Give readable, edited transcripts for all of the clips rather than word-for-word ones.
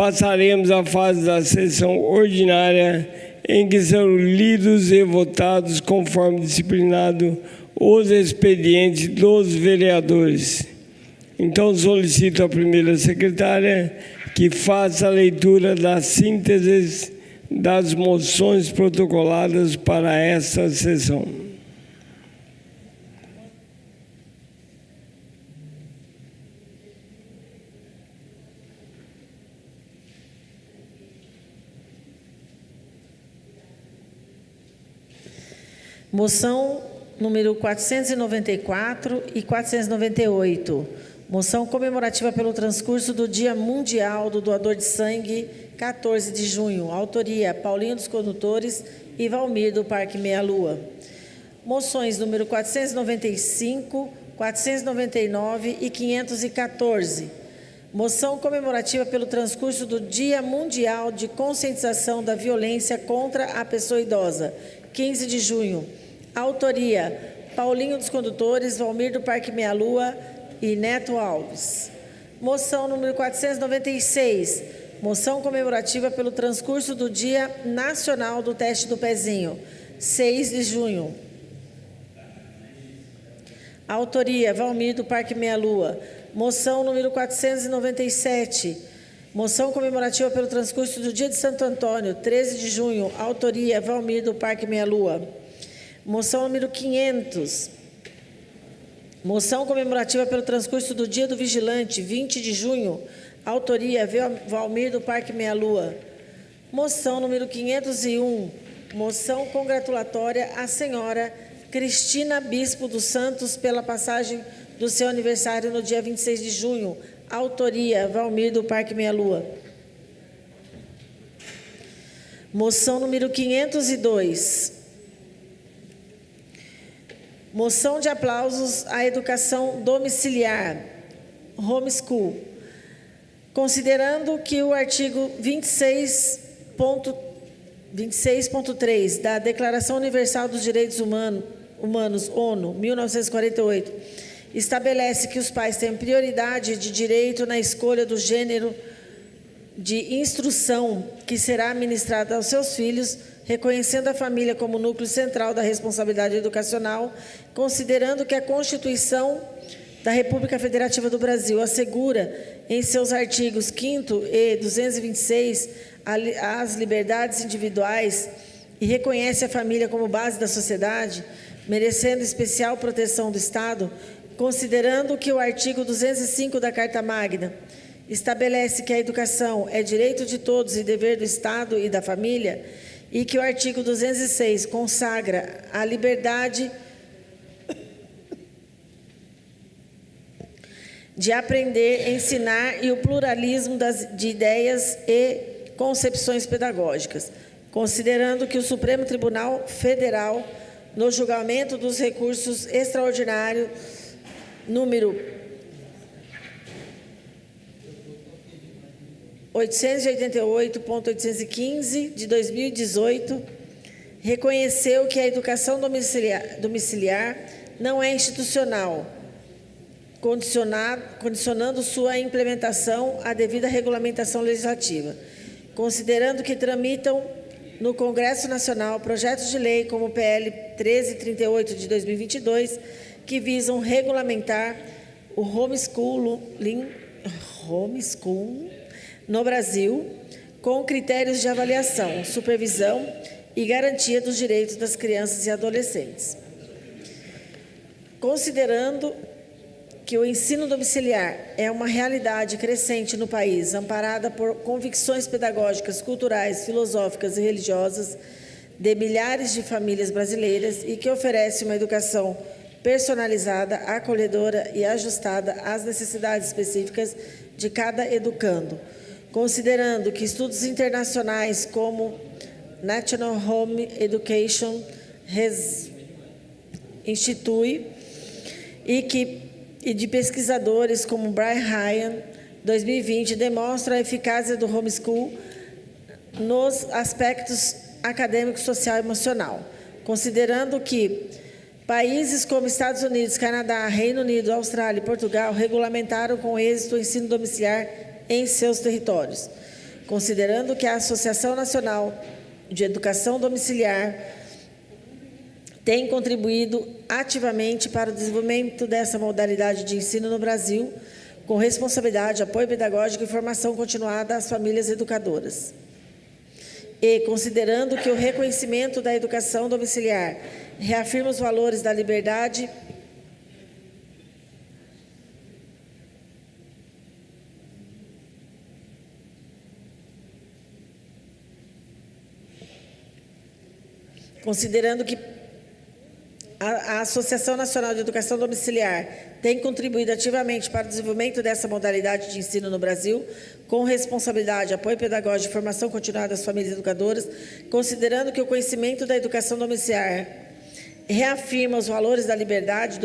passaremos à fase da sessão ordinária, em que serão lidos e votados, conforme disciplinado, os expedientes dos vereadores. Então, solicito à primeira secretária que faça a leitura das sínteses das moções protocoladas para esta sessão. Moção número 494 e 498. Moção comemorativa pelo transcurso do Dia Mundial do Doador de Sangue, 14 de junho. Autoria: Paulinho dos Condutores e Valmir do Parque Meia Lua. Moções número 495, 499 e 514. Moção comemorativa pelo transcurso do Dia Mundial de Conscientização da Violência contra a Pessoa Idosa, 15 de junho. Autoria: Paulinho dos Condutores, Valmir do Parque Meia Lua e Neto Alves. Moção número 496. Moção comemorativa pelo transcurso do Dia Nacional do Teste do Pezinho, 6 de junho. Autoria: Valmir do Parque Meia Lua. Moção número 497. Moção comemorativa pelo transcurso do Dia de Santo Antônio, 13 de junho. Autoria: Valmir do Parque Meia Lua. Moção número 500. Moção comemorativa pelo transcurso do Dia do Vigilante, 20 de junho. Autoria: Valmir do Parque Meia Lua. Moção número 501. Moção congratulatória à senhora Cristina Bispo dos Santos pela passagem do seu aniversário no dia 26 de junho. Autoria: Valmir do Parque Meia Lua. Moção número 502. Moção de aplausos à educação domiciliar, homeschool. Considerando que o artigo 26.3 da Declaração Universal dos Direitos Humanos, ONU, 1948, estabelece que os pais têm prioridade de direito na escolha do gênero de instrução que será ministrada aos seus filhos, reconhecendo a família como núcleo central da responsabilidade educacional, considerando que a Constituição da República Federativa do Brasil assegura, em seus artigos 5º e 226, as liberdades individuais e reconhece a família como base da sociedade, merecendo especial proteção do Estado, considerando que o artigo 205 da Carta Magna estabelece que a educação é direito de todos e dever do Estado e da família, e que o artigo 206 consagra a liberdade de aprender, ensinar e o pluralismo de ideias e concepções pedagógicas, considerando que o Supremo Tribunal Federal, no julgamento dos recursos extraordinários número 888.815 de 2018, reconheceu que a educação domiciliar não é institucional, condicionando sua implementação à devida regulamentação legislativa, considerando que tramitam no Congresso Nacional projetos de lei como o PL 1338 de 2022, que visam regulamentar o homeschooling no Brasil, com critérios de avaliação, supervisão e garantia dos direitos das crianças e adolescentes. Considerando que o ensino domiciliar é uma realidade crescente no país, amparada por convicções pedagógicas, culturais, filosóficas e religiosas de milhares de famílias brasileiras e que oferece uma educação personalizada, acolhedora e ajustada às necessidades específicas de cada educando, considerando que estudos internacionais como National Home Education Institute e de pesquisadores como Brian Ryan, 2020, demonstram a eficácia do homeschool nos aspectos acadêmico, social e emocional, considerando que países como Estados Unidos, Canadá, Reino Unido, Austrália e Portugal regulamentaram com êxito o ensino domiciliar em seus territórios, considerando que a Associação Nacional de Educação Domiciliar tem contribuído ativamente para o desenvolvimento dessa modalidade de ensino no Brasil, com responsabilidade, apoio pedagógico e formação continuada às famílias educadoras. E, considerando que o reconhecimento da educação domiciliar reafirma os valores da liberdade considerando que a Associação Nacional de Educação Domiciliar tem contribuído ativamente para o desenvolvimento dessa modalidade de ensino no Brasil, com responsabilidade, apoio pedagógico e formação continuada às famílias educadoras, considerando que o conhecimento da educação domiciliar reafirma os valores da liberdade,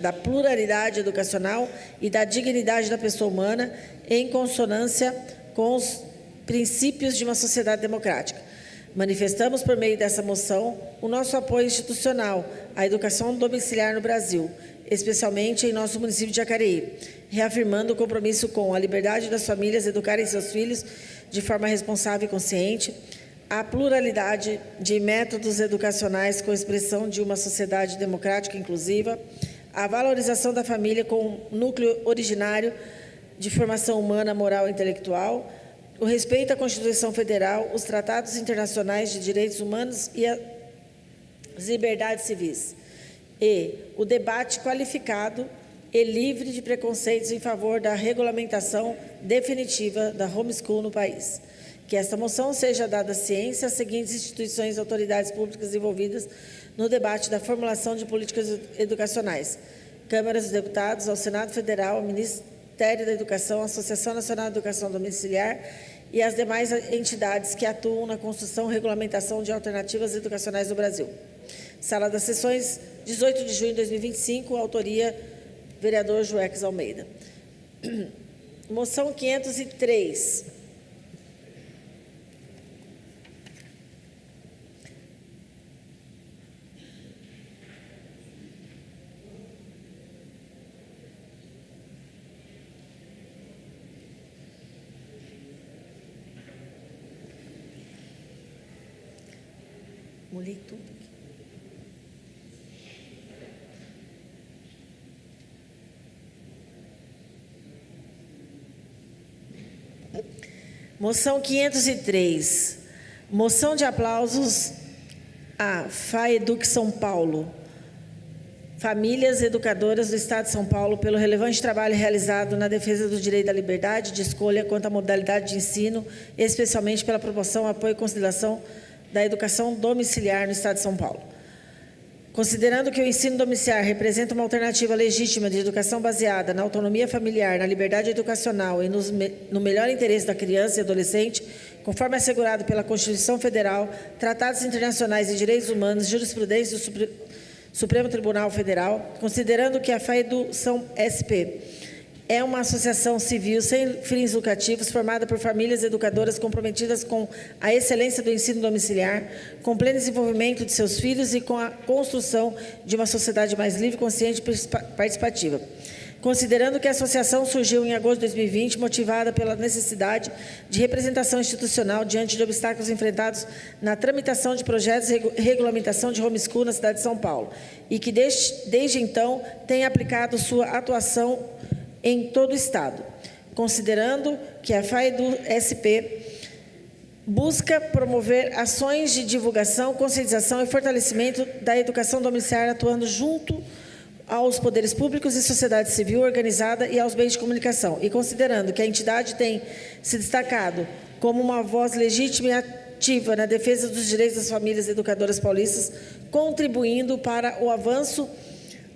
da pluralidade educacional e da dignidade da pessoa humana, em consonância com os princípios de uma sociedade democrática. Manifestamos, por meio dessa moção, o nosso apoio institucional à educação domiciliar no Brasil, especialmente em nosso município de Jacareí, reafirmando o compromisso com a liberdade das famílias educarem seus filhos de forma responsável e consciente, a pluralidade de métodos educacionais com expressão de uma sociedade democrática e inclusiva, a valorização da família com núcleo originário de formação humana, moral e intelectual, o respeito à Constituição Federal, os tratados internacionais de direitos humanos e as liberdades civis. E o debate qualificado e livre de preconceitos em favor da regulamentação definitiva da homeschool no país. Que esta moção seja dada ciência às seguintes instituições e autoridades públicas envolvidas no debate da formulação de políticas educacionais: Câmara dos Deputados, ao Senado Federal, ao Ministério da Educação, à Associação Nacional de Educação Domiciliar e as demais entidades que atuam na construção e regulamentação de alternativas educacionais no Brasil. Sala das Sessões, 18 de junho de 2025, autoria vereador Joeques Almeida. Moção 503. Molhei tudo aqui. Moção 503. Moção de aplausos à FAEDUC São Paulo. Famílias educadoras do Estado de São Paulo pelo relevante trabalho realizado na defesa do direito à liberdade de escolha quanto à modalidade de ensino, especialmente pela promoção, apoio e consideração da educação domiciliar no Estado de São Paulo. Considerando que o ensino domiciliar representa uma alternativa legítima de educação baseada na autonomia familiar, na liberdade educacional e no melhor interesse da criança e adolescente, conforme assegurado pela Constituição Federal, tratados internacionais de direitos humanos, jurisprudência do Supremo Tribunal Federal, considerando que a FAEDU São SP é uma associação civil sem fins lucrativos formada por famílias educadoras comprometidas com a excelência do ensino domiciliar, com pleno desenvolvimento de seus filhos e com a construção de uma sociedade mais livre, consciente e participativa. Considerando que a associação surgiu em agosto de 2020, motivada pela necessidade de representação institucional diante de obstáculos enfrentados na tramitação de projetos e regulamentação de homeschool na cidade de São Paulo, e que desde então tem aplicado sua atuação em todo o Estado, considerando que a FAEDU-SP busca promover ações de divulgação, conscientização e fortalecimento da educação domiciliar, atuando junto aos poderes públicos e sociedade civil organizada e aos meios de comunicação, e considerando que a entidade tem se destacado como uma voz legítima e ativa na defesa dos direitos das famílias educadoras paulistas, contribuindo para o avanço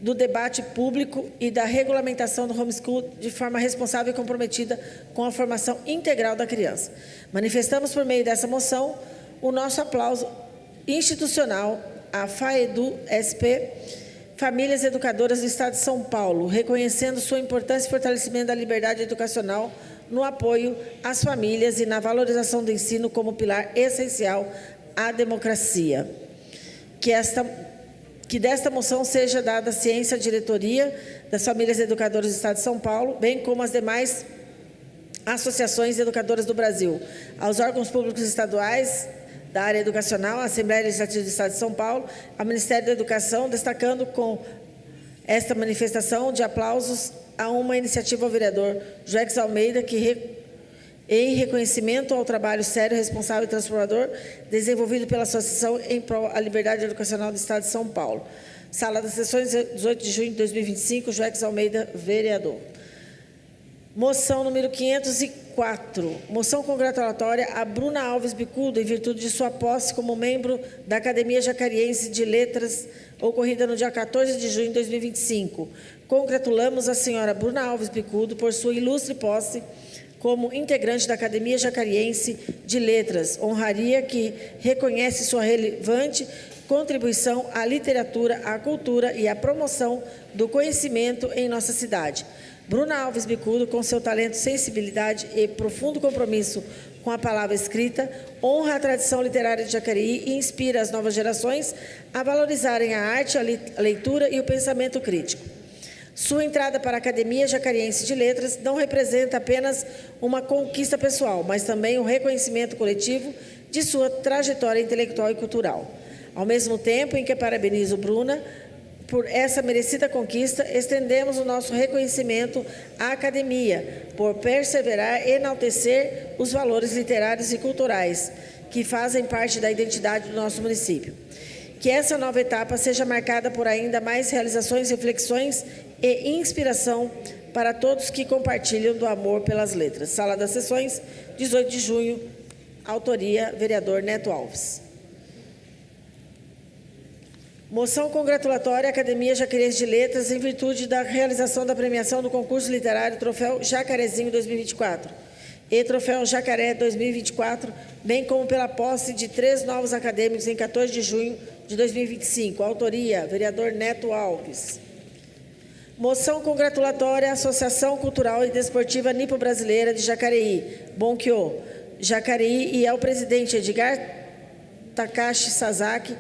do debate público e da regulamentação do homeschool de forma responsável e comprometida com a formação integral da criança. Manifestamos, por meio dessa moção, o nosso aplauso institucional à FAEDU-SP, Famílias Educadoras do Estado de São Paulo, reconhecendo sua importância e fortalecimento da liberdade educacional no apoio às famílias e na valorização do ensino como pilar essencial à democracia. Que desta moção seja dada ciência à diretoria das Famílias Educadoras do Estado de São Paulo, bem como as demais associações educadoras do Brasil, aos órgãos públicos estaduais da área educacional, à Assembleia Legislativa do Estado de São Paulo, ao Ministério da Educação, destacando com esta manifestação de aplausos a uma iniciativa ao vereador Joex Almeida, em reconhecimento ao trabalho sério, responsável e transformador desenvolvido pela Associação em prol da liberdade educacional do Estado de São Paulo. Sala das Sessões, 18 de junho de 2025, Joex Almeida, vereador. Moção número 504. Moção congratulatória a Bruna Alves Bicudo, em virtude de sua posse como membro da Academia Jacariense de Letras, ocorrida no dia 14 de junho de 2025. Congratulamos a senhora Bruna Alves Bicudo por sua ilustre posse como integrante da Academia Jacariense de Letras, honraria que reconhece sua relevante contribuição à literatura, à cultura e à promoção do conhecimento em nossa cidade. Bruna Alves Bicudo, com seu talento, sensibilidade e profundo compromisso com a palavra escrita, honra a tradição literária de Jacareí e inspira as novas gerações a valorizarem a arte, a leitura e o pensamento crítico. Sua entrada para a Academia Jacariense de Letras não representa apenas uma conquista pessoal, mas também um reconhecimento coletivo de sua trajetória intelectual e cultural. Ao mesmo tempo em que parabenizo Bruna por essa merecida conquista, estendemos o nosso reconhecimento à Academia por perseverar e enaltecer os valores literários e culturais que fazem parte da identidade do nosso município. Que essa nova etapa seja marcada por ainda mais realizações, reflexões e inspiração para todos que compartilham do amor pelas letras. Sala das Sessões, 18 de junho, autoria, vereador Neto Alves. Moção congratulatória à Academia Jacariense de Letras em virtude da realização da premiação do concurso literário Troféu Jacarezinho 2024 e Troféu Jacaré 2024, bem como pela posse de 3 novos acadêmicos em 14 de junho de 2025. Autoria, vereador Neto Alves. Moção congratulatória à Associação Cultural e Desportiva Nipo-Brasileira de Jacareí, Bonquiô, Jacareí, e ao presidente Edgar Takashi Sasaki,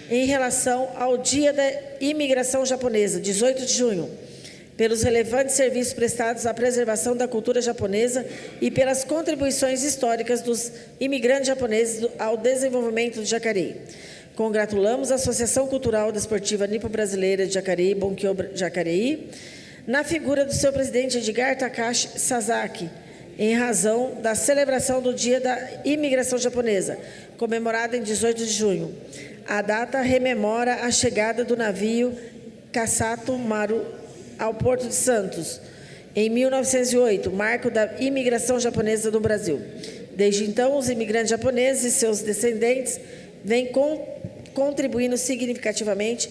em relação ao Dia da Imigração Japonesa, 18 de junho, pelos relevantes serviços prestados à preservação da cultura japonesa e pelas contribuições históricas dos imigrantes japoneses ao desenvolvimento de Jacareí. Congratulamos a Associação Cultural Desportiva Nipo-Brasileira de Jacareí, Bonquiô Jacareí, na figura do seu presidente Edgar Takashi Sasaki, em razão da celebração do Dia da Imigração Japonesa, comemorado em 18 de junho. A data rememora a chegada do navio Kasato Maru ao Porto de Santos, em 1908, marco da imigração japonesa no Brasil. Desde então, os imigrantes japoneses e seus descendentes vêm contribuindo significativamente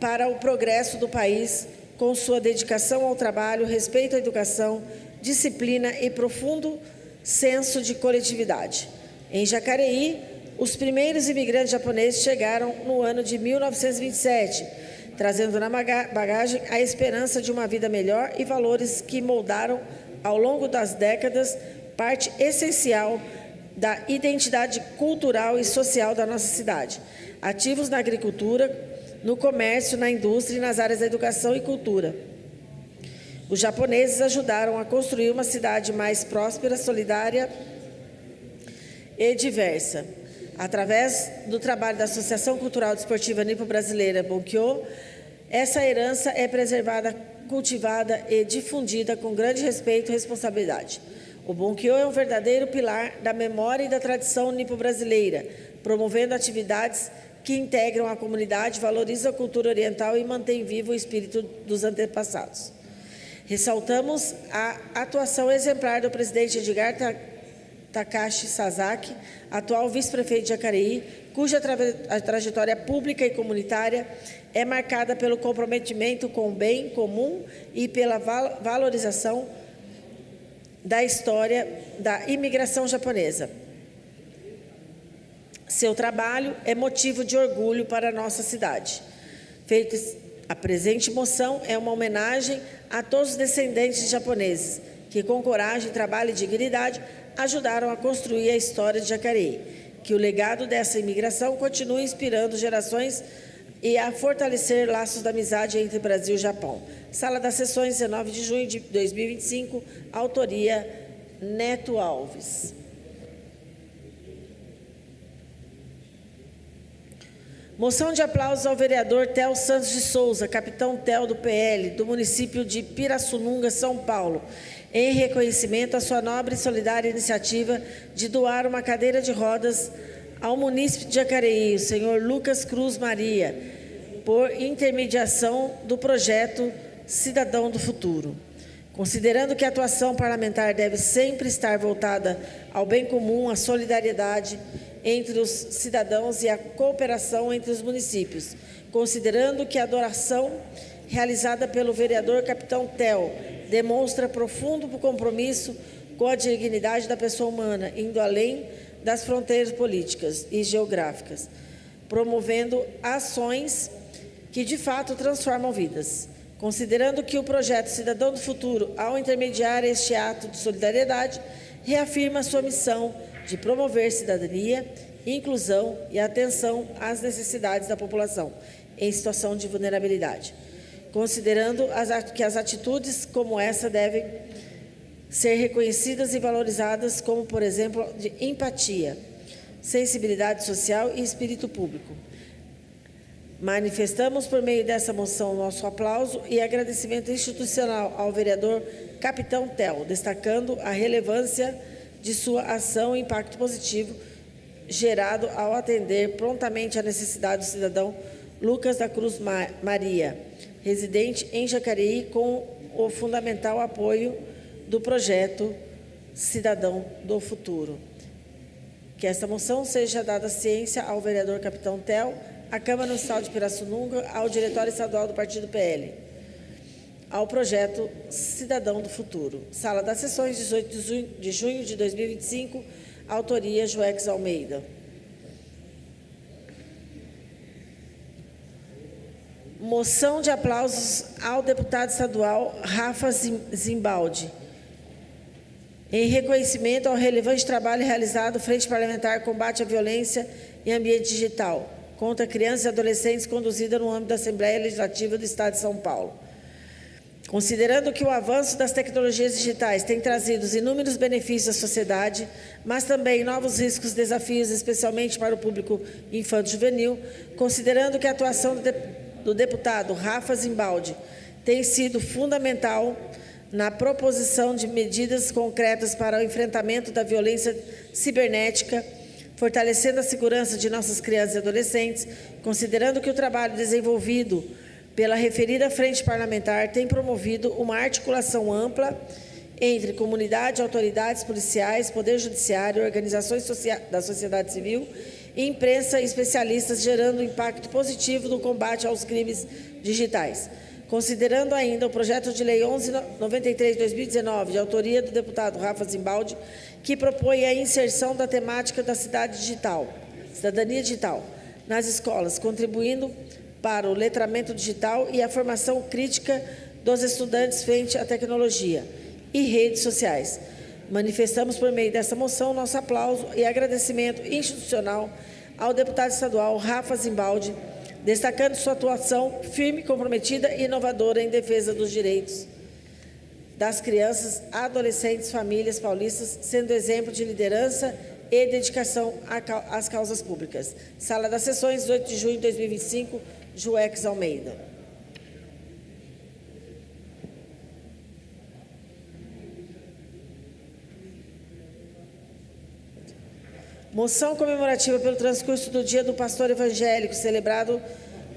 para o progresso do país, com sua dedicação ao trabalho, respeito à educação, disciplina e profundo senso de coletividade. Em Jacareí, os primeiros imigrantes japoneses chegaram no ano de 1927, trazendo na bagagem a esperança de uma vida melhor e valores que moldaram, ao longo das décadas, parte essencial da identidade cultural e social da nossa cidade. Ativos na agricultura, no comércio, na indústria e nas áreas da educação e cultura. Os japoneses ajudaram a construir uma cidade mais próspera, solidária e diversa. Através do trabalho da Associação Cultural Desportiva Nipo-Brasileira Bonquiô, essa herança é preservada, cultivada e difundida com grande respeito e responsabilidade. O Bonquiô é um verdadeiro pilar da memória e da tradição nipo-brasileira, promovendo atividades que integram a comunidade, valorizam a cultura oriental e mantém vivo o espírito dos antepassados. Ressaltamos a atuação exemplar do presidente Edgar Takashi Sasaki, atual vice-prefeito de Jacareí, cuja trajetória pública e comunitária é marcada pelo comprometimento com o bem comum e pela valorização da história da imigração japonesa. Seu trabalho é motivo de orgulho para a nossa cidade. A presente moção é uma homenagem a todos os descendentes de japoneses que, com coragem, trabalho e dignidade, ajudaram a construir a história de Jacareí. Que o legado dessa imigração continue inspirando gerações e a fortalecer laços da amizade entre Brasil e Japão. Sala das Sessões, 19 de junho de 2025, autoria Neto Alves. Moção de aplausos ao vereador Theo Santos de Souza, capitão Theo do PL, do município de Pirassununga, São Paulo, em reconhecimento à sua nobre e solidária iniciativa de doar uma cadeira de rodas ao munícipe de Jacareí, o senhor Lucas Cruz Maria, por intermediação do projeto Cidadão do Futuro. Considerando que a atuação parlamentar deve sempre estar voltada ao bem comum, à solidariedade entre os cidadãos e à cooperação entre os municípios, considerando que a doação realizada pelo vereador capitão Theo demonstra profundo compromisso com a dignidade da pessoa humana, indo além das fronteiras políticas e geográficas, promovendo ações que de fato transformam vidas. Considerando que o projeto Cidadão do Futuro, ao intermediar este ato de solidariedade, reafirma sua missão de promover cidadania, inclusão e atenção às necessidades da população em situação de vulnerabilidade. Considerando que as atitudes como essa devem ser reconhecidas e valorizadas como, por exemplo, de empatia, sensibilidade social e espírito público. Manifestamos por meio dessa moção nosso aplauso e agradecimento institucional ao vereador capitão Theo, destacando a relevância de sua ação e impacto positivo gerado ao atender prontamente a necessidade do cidadão Lucas da Cruz Maria, residente em Jacareí, com o fundamental apoio do projeto Cidadão do Futuro. Que esta moção seja dada ciência ao vereador capitão Theo, à Câmara Municipal de Pirassununga, ao Diretório Estadual do Partido PL, ao projeto Cidadão do Futuro. Sala das Sessões, 18 de junho de 2025, autoria Joex Almeida. Moção de aplausos ao deputado estadual Rafa Zimbaldi, em reconhecimento ao relevante trabalho realizado Frente Parlamentar Combate à Violência em Ambiente Digital contra crianças e adolescentes, conduzida no âmbito da Assembleia Legislativa do Estado de São Paulo. Considerando que o avanço das tecnologias digitais tem trazido inúmeros benefícios à sociedade, mas também novos riscos e desafios, especialmente para o público infanto-juvenil, considerando que a atuação do deputado Rafa Zimbaldi tem sido fundamental na proposição de medidas concretas para o enfrentamento da violência cibernética, fortalecendo a segurança de nossas crianças e adolescentes, considerando que o trabalho desenvolvido pela referida frente parlamentar tem promovido uma articulação ampla entre comunidade, autoridades policiais, poder judiciário, organizações da sociedade civil, imprensa e especialistas, gerando impacto positivo no combate aos crimes digitais. Considerando ainda o projeto de lei 1193 de 2019, de autoria do deputado Rafa Zimbaldi, que propõe a inserção da temática da cidadania digital, nas escolas, contribuindo para o letramento digital e a formação crítica dos estudantes frente à tecnologia e redes sociais. Manifestamos por meio dessa moção nosso aplauso e agradecimento institucional ao deputado estadual Rafa Zimbaldi, destacando sua atuação firme, comprometida e inovadora em defesa dos direitos das crianças, adolescentes, famílias paulistas, sendo exemplo de liderança e dedicação às causas públicas. Sala das Sessões, 18 de junho de 2025, Joex Almeida. Moção comemorativa pelo transcurso do Dia do Pastor Evangélico, celebrado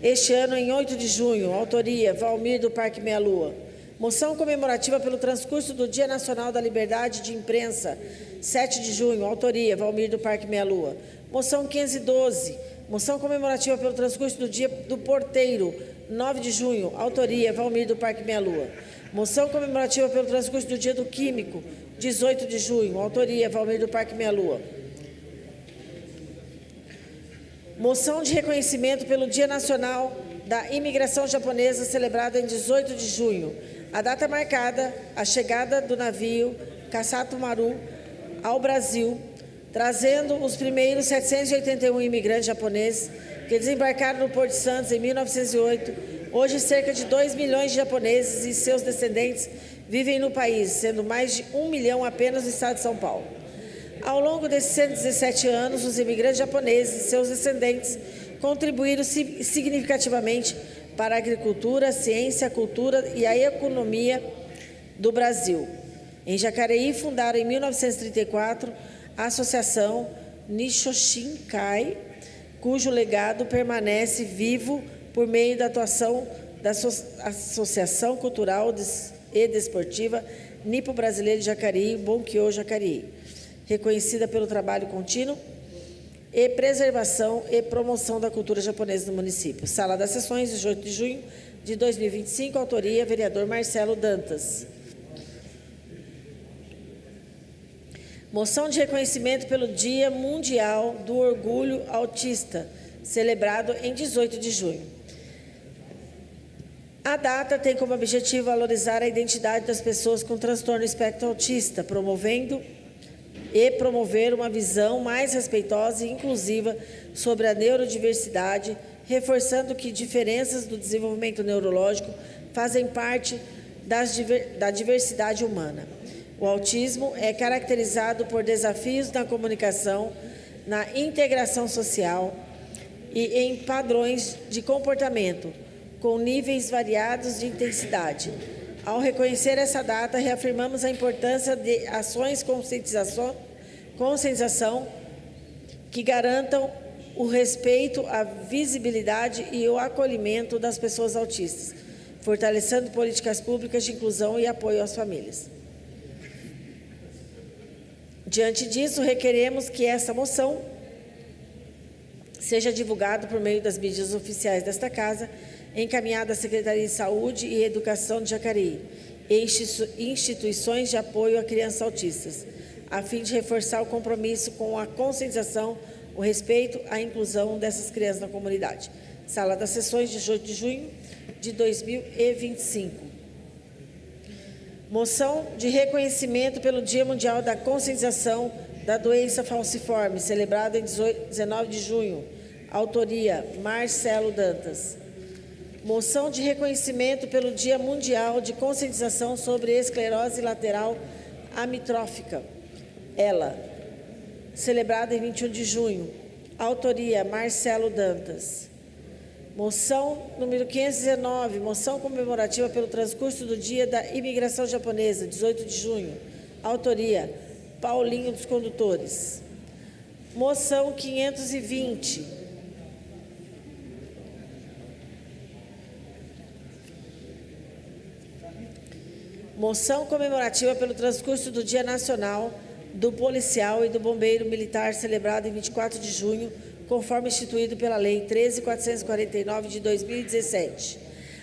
este ano em 8 de junho. Autoria, Valmir do Parque Meia Lua. Moção comemorativa pelo transcurso do Dia Nacional da Liberdade de Imprensa, 7 de junho. Autoria, Valmir do Parque Meia Lua. Moção 512. Moção comemorativa pelo transcurso do Dia do Porteiro, 9 de junho. Autoria, Valmir do Parque Meia Lua. Moção comemorativa pelo transcurso do Dia do Químico, 18 de junho. Autoria, Valmir do Parque Meia Lua. Moção de reconhecimento pelo Dia Nacional da Imigração Japonesa, celebrado em 18 de junho. A data marcada, a chegada do navio Kasato Maru ao Brasil, trazendo os primeiros 781 imigrantes japoneses que desembarcaram no Porto de Santos em 1908. Hoje, cerca de 2 milhões de japoneses e seus descendentes vivem no país, sendo mais de 1 milhão apenas no estado de São Paulo. Ao longo desses 117 anos, os imigrantes japoneses e seus descendentes contribuíram significativamente para a agricultura, a ciência, a cultura e a economia do Brasil. Em Jacareí, fundaram em 1934 a Associação Nisshonshinkai, cujo legado permanece vivo por meio da atuação da Associação Cultural e Desportiva Nipo-Brasileira de Jacareí, Bonkyo Jacareí, reconhecida pelo trabalho contínuo e preservação e promoção da cultura japonesa no município. Sala das Sessões, 18 de junho de 2025, autoria, vereador Marcelo Dantas. Moção de reconhecimento pelo Dia Mundial do Orgulho Autista, celebrado em 18 de junho. A data tem como objetivo valorizar a identidade das pessoas com transtorno espectro autista, promover uma visão mais respeitosa e inclusiva sobre a neurodiversidade, reforçando que diferenças do desenvolvimento neurológico fazem parte da diversidade humana. O autismo é caracterizado por desafios na comunicação, na integração social e em padrões de comportamento, com níveis variados de intensidade. Ao reconhecer essa data, reafirmamos a importância de ações de conscientização que garantam o respeito, a visibilidade e o acolhimento das pessoas autistas, fortalecendo políticas públicas de inclusão e apoio às famílias. Diante disso, requeremos que essa moção seja divulgada por meio das mídias oficiais desta Casa, encaminhada à Secretaria de Saúde e Educação de Jacareí e instituições de apoio a crianças autistas, a fim de reforçar o compromisso com a conscientização, o respeito, a inclusão dessas crianças na comunidade. Sala das Sessões, 18 de junho de 2025. Moção de reconhecimento pelo Dia Mundial da Conscientização da Doença Falciforme, celebrado em 19 de junho. Autoria, Marcelo Dantas. Moção de reconhecimento pelo Dia Mundial de Conscientização sobre Esclerose Lateral Amitrófica, ELA, celebrada em 21 de junho. Autoria, Marcelo Dantas. Moção número 519, moção comemorativa pelo transcurso do Dia da Imigração Japonesa, 18 de junho. Autoria, Paulinho dos Condutores. Moção 520. Moção comemorativa pelo transcurso do Dia Nacional do Policial e do Bombeiro Militar, celebrado em 24 de junho, conforme instituído pela Lei 13.449 de 2017.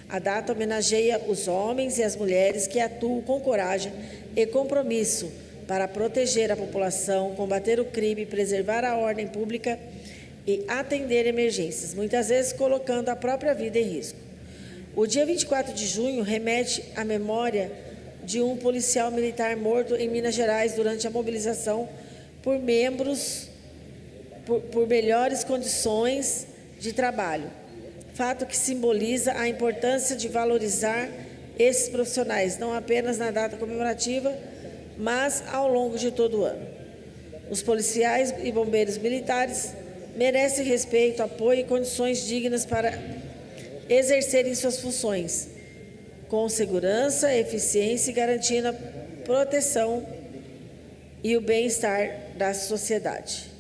A data homenageia os homens e as mulheres que atuam com coragem e compromisso para proteger a população, combater o crime, preservar a ordem pública e atender emergências, muitas vezes colocando a própria vida em risco. O dia 24 de junho remete à memória de um policial militar morto em Minas Gerais durante a mobilização por melhores condições de trabalho, fato que simboliza a importância de valorizar esses profissionais, não apenas na data comemorativa, mas ao longo de todo o ano. Os policiais e bombeiros militares merecem respeito, apoio e condições dignas para exercerem suas funções, com segurança, eficiência e garantindo a proteção e o bem-estar da sociedade.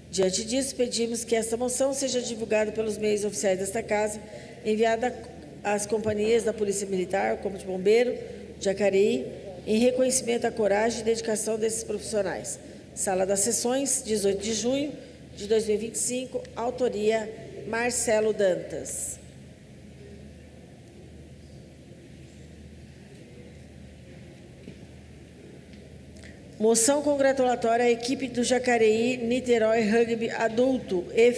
Diante disso, pedimos que esta moção seja divulgada pelos meios oficiais desta Casa, enviada às companhias da Polícia Militar, Corpo de Bombeiro, Jacareí, em reconhecimento à coragem e dedicação desses profissionais. Sala das Sessões, 18 de junho de 2025, autoria Marcelo Dantas. Moção congratulatória à equipe do Jacareí Niterói Rugby adulto e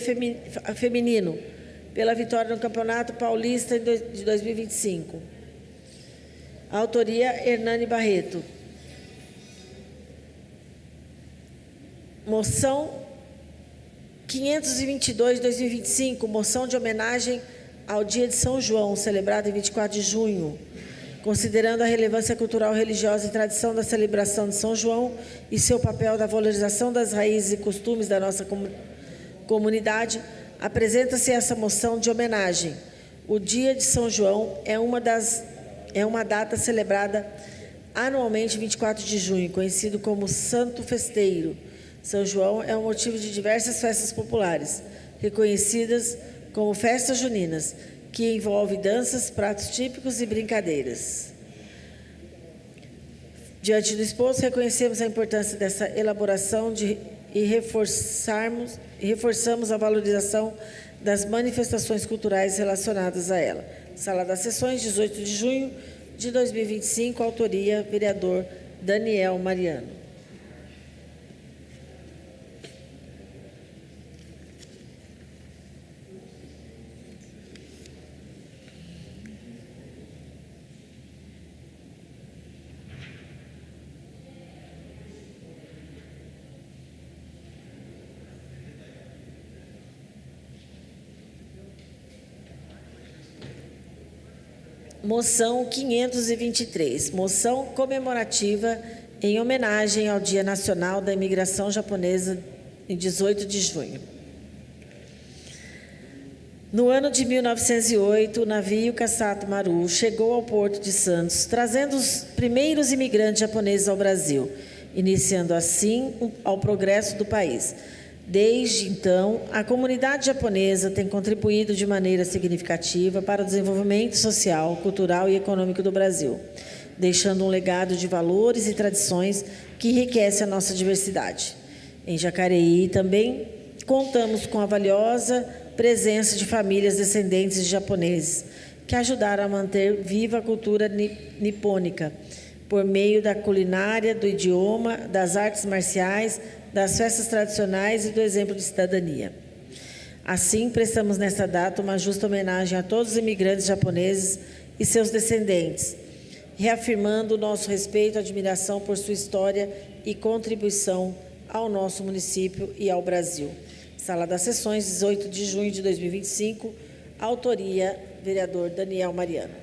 feminino pela vitória no Campeonato Paulista de 2025. Autoria Hernani Barreto. Moção 522 de 2025, moção de homenagem ao Dia de São João, celebrado em 24 de junho. Considerando a relevância cultural, religiosa e tradição da celebração de São João e seu papel na valorização das raízes e costumes da nossa comunidade, apresenta-se essa moção de homenagem. O Dia de São João é uma data celebrada anualmente em 24 de junho, conhecido como Santo Festeiro. São João é um motivo de diversas festas populares, reconhecidas como festas juninas, que envolve danças, pratos típicos e brincadeiras. Diante do exposto, reconhecemos a importância dessa elaboração e reforçamos a valorização das manifestações culturais relacionadas a ela. Sala das Sessões, 18 de junho de 2025, autoria, vereador Daniel Mariano. Moção 523, moção comemorativa em homenagem ao Dia Nacional da Imigração Japonesa, em 18 de junho. No ano de 1908, o navio Kasato Maru chegou ao Porto de Santos, trazendo os primeiros imigrantes japoneses ao Brasil, iniciando assim ao progresso do país. Desde então, a comunidade japonesa tem contribuído de maneira significativa para o desenvolvimento social, cultural e econômico do Brasil, deixando um legado de valores e tradições que enriquece a nossa diversidade. Em Jacareí também contamos com a valiosa presença de famílias descendentes de japoneses, que ajudaram a manter viva a cultura nipônica, por meio da culinária, do idioma, das artes marciais, das festas tradicionais e do exemplo de cidadania. Assim, prestamos nesta data uma justa homenagem a todos os imigrantes japoneses e seus descendentes, reafirmando o nosso respeito e admiração por sua história e contribuição ao nosso município e ao Brasil. Sala das Sessões, 18 de junho de 2025, autoria, vereador Daniel Mariano.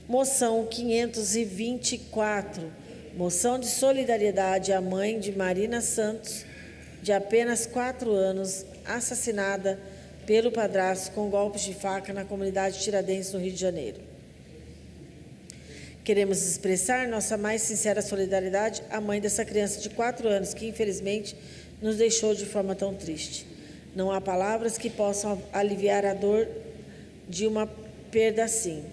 Moção 524, moção de solidariedade à mãe de Marina Santos, de apenas 4 anos, assassinada pelo padrasto com golpes de faca na comunidade Tiradentes, no Rio de Janeiro. Queremos expressar nossa mais sincera solidariedade à mãe dessa criança de 4 anos, que infelizmente nos deixou de forma tão triste. Não há palavras que possam aliviar a dor de uma perda assim,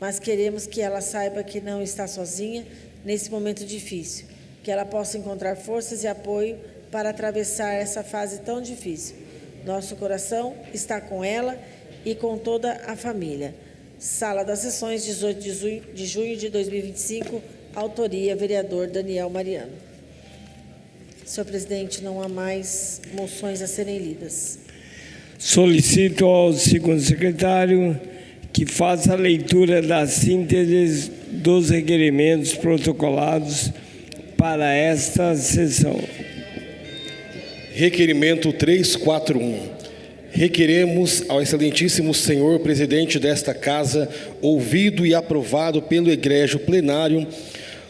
mas queremos que ela saiba que não está sozinha nesse momento difícil, que ela possa encontrar forças e apoio para atravessar essa fase tão difícil. Nosso coração está com ela e com toda a família. Sala das Sessões, 18 de junho de 2025, autoria, vereador Daniel Mariano. Senhor presidente, não há mais moções a serem lidas. Solicito ao segundo secretário que faça a leitura das sínteses dos requerimentos protocolados para esta sessão. Requerimento 341. Requeremos ao excelentíssimo senhor presidente desta Casa, ouvido e aprovado pelo egrégio plenário,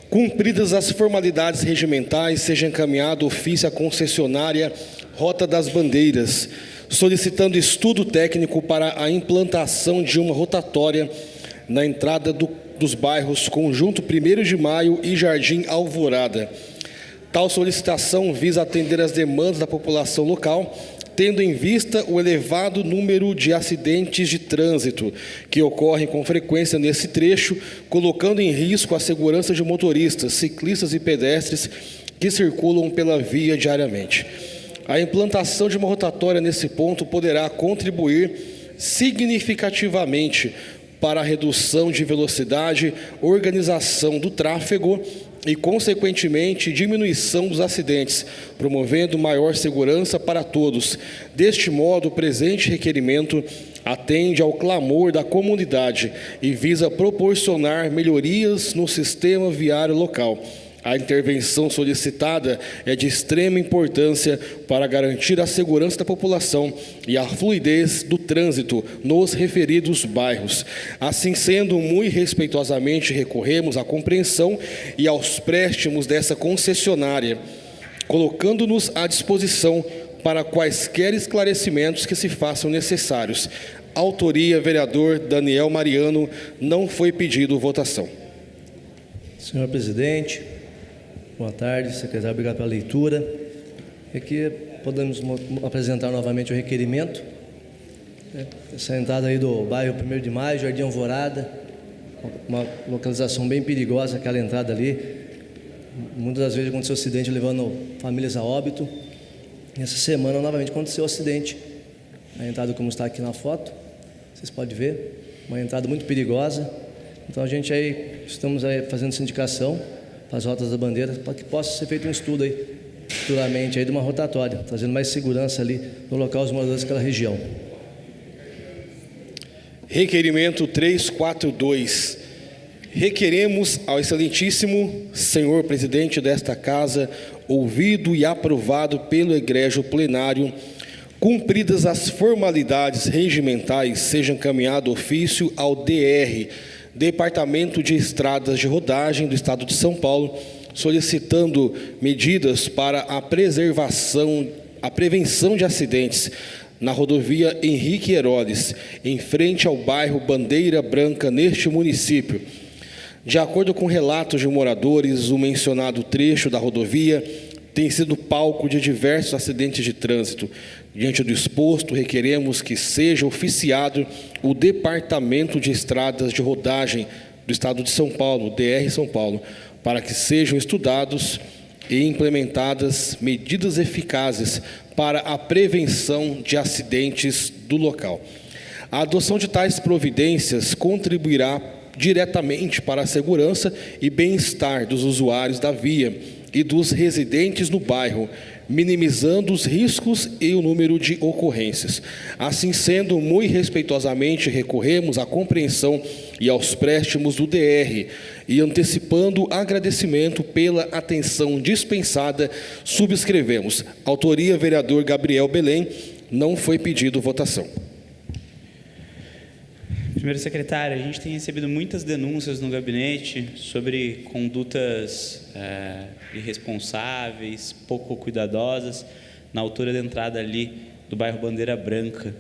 cumpridas as formalidades regimentais, seja encaminhado ofício à concessionária Rota das Bandeiras, solicitando estudo técnico para a implantação de uma rotatória na entrada dos bairros Conjunto 1º de Maio e Jardim Alvorada. Tal solicitação visa atender às demandas da população local, tendo em vista o elevado número de acidentes de trânsito que ocorrem com frequência nesse trecho, colocando em risco a segurança de motoristas, ciclistas e pedestres que circulam pela via diariamente. A implantação de uma rotatória nesse ponto poderá contribuir significativamente para a redução de velocidade, organização do tráfego e, consequentemente, diminuição dos acidentes, promovendo maior segurança para todos. Deste modo, o presente requerimento atende ao clamor da comunidade e visa proporcionar melhorias no sistema viário local. A intervenção solicitada é de extrema importância para garantir a segurança da população e a fluidez do trânsito nos referidos bairros. Assim sendo, muito respeitosamente recorremos à compreensão e aos préstimos dessa concessionária, colocando-nos à disposição para quaisquer esclarecimentos que se façam necessários. Autoria, vereador Daniel Mariano. Não foi pedido votação. Senhor presidente, boa tarde, secretário, obrigado pela leitura. Aqui podemos apresentar novamente o requerimento. Essa entrada aí do bairro 1º de Maio, Jardim Alvorada, uma localização bem perigosa, aquela entrada ali. Muitas das vezes aconteceu acidente levando famílias a óbito. E essa semana novamente aconteceu acidente. A entrada como está aqui na foto, vocês podem ver, uma entrada muito perigosa. Então a gente aí, estamos aí fazendo essa indicação para as rotas da bandeira, para que possa ser feito um estudo aí, futuramente aí de uma rotatória, trazendo mais segurança ali no local dos moradores daquela região. Requerimento 342. Requeremos ao excelentíssimo senhor presidente desta casa, ouvido e aprovado pelo egrégio plenário, cumpridas as formalidades regimentais, seja encaminhado ofício ao DR, Departamento de Estradas de Rodagem do Estado de São Paulo, solicitando medidas para a prevenção de acidentes na rodovia Henrique Heroles, em frente ao bairro Bandeira Branca, neste município. De acordo com relatos de moradores, o mencionado trecho da rodovia tem sido palco de diversos acidentes de trânsito. Diante do exposto, requeremos que seja oficiado o Departamento de Estradas de Rodagem do Estado de São Paulo, DR São Paulo, para que sejam estudados e implementadas medidas eficazes para a prevenção de acidentes do local. A adoção de tais providências contribuirá diretamente para a segurança e bem-estar dos usuários da via e dos residentes no bairro, minimizando os riscos e o número de ocorrências. Assim sendo, muito respeitosamente recorremos à compreensão e aos préstimos do DR e antecipando agradecimento pela atenção dispensada, subscrevemos. Autoria, vereador Gabriel Belém. Não foi pedido votação. Primeiro secretário, a gente tem recebido muitas denúncias no gabinete sobre condutas irresponsáveis, pouco cuidadosas, na altura da entrada ali do bairro Bandeira Branca.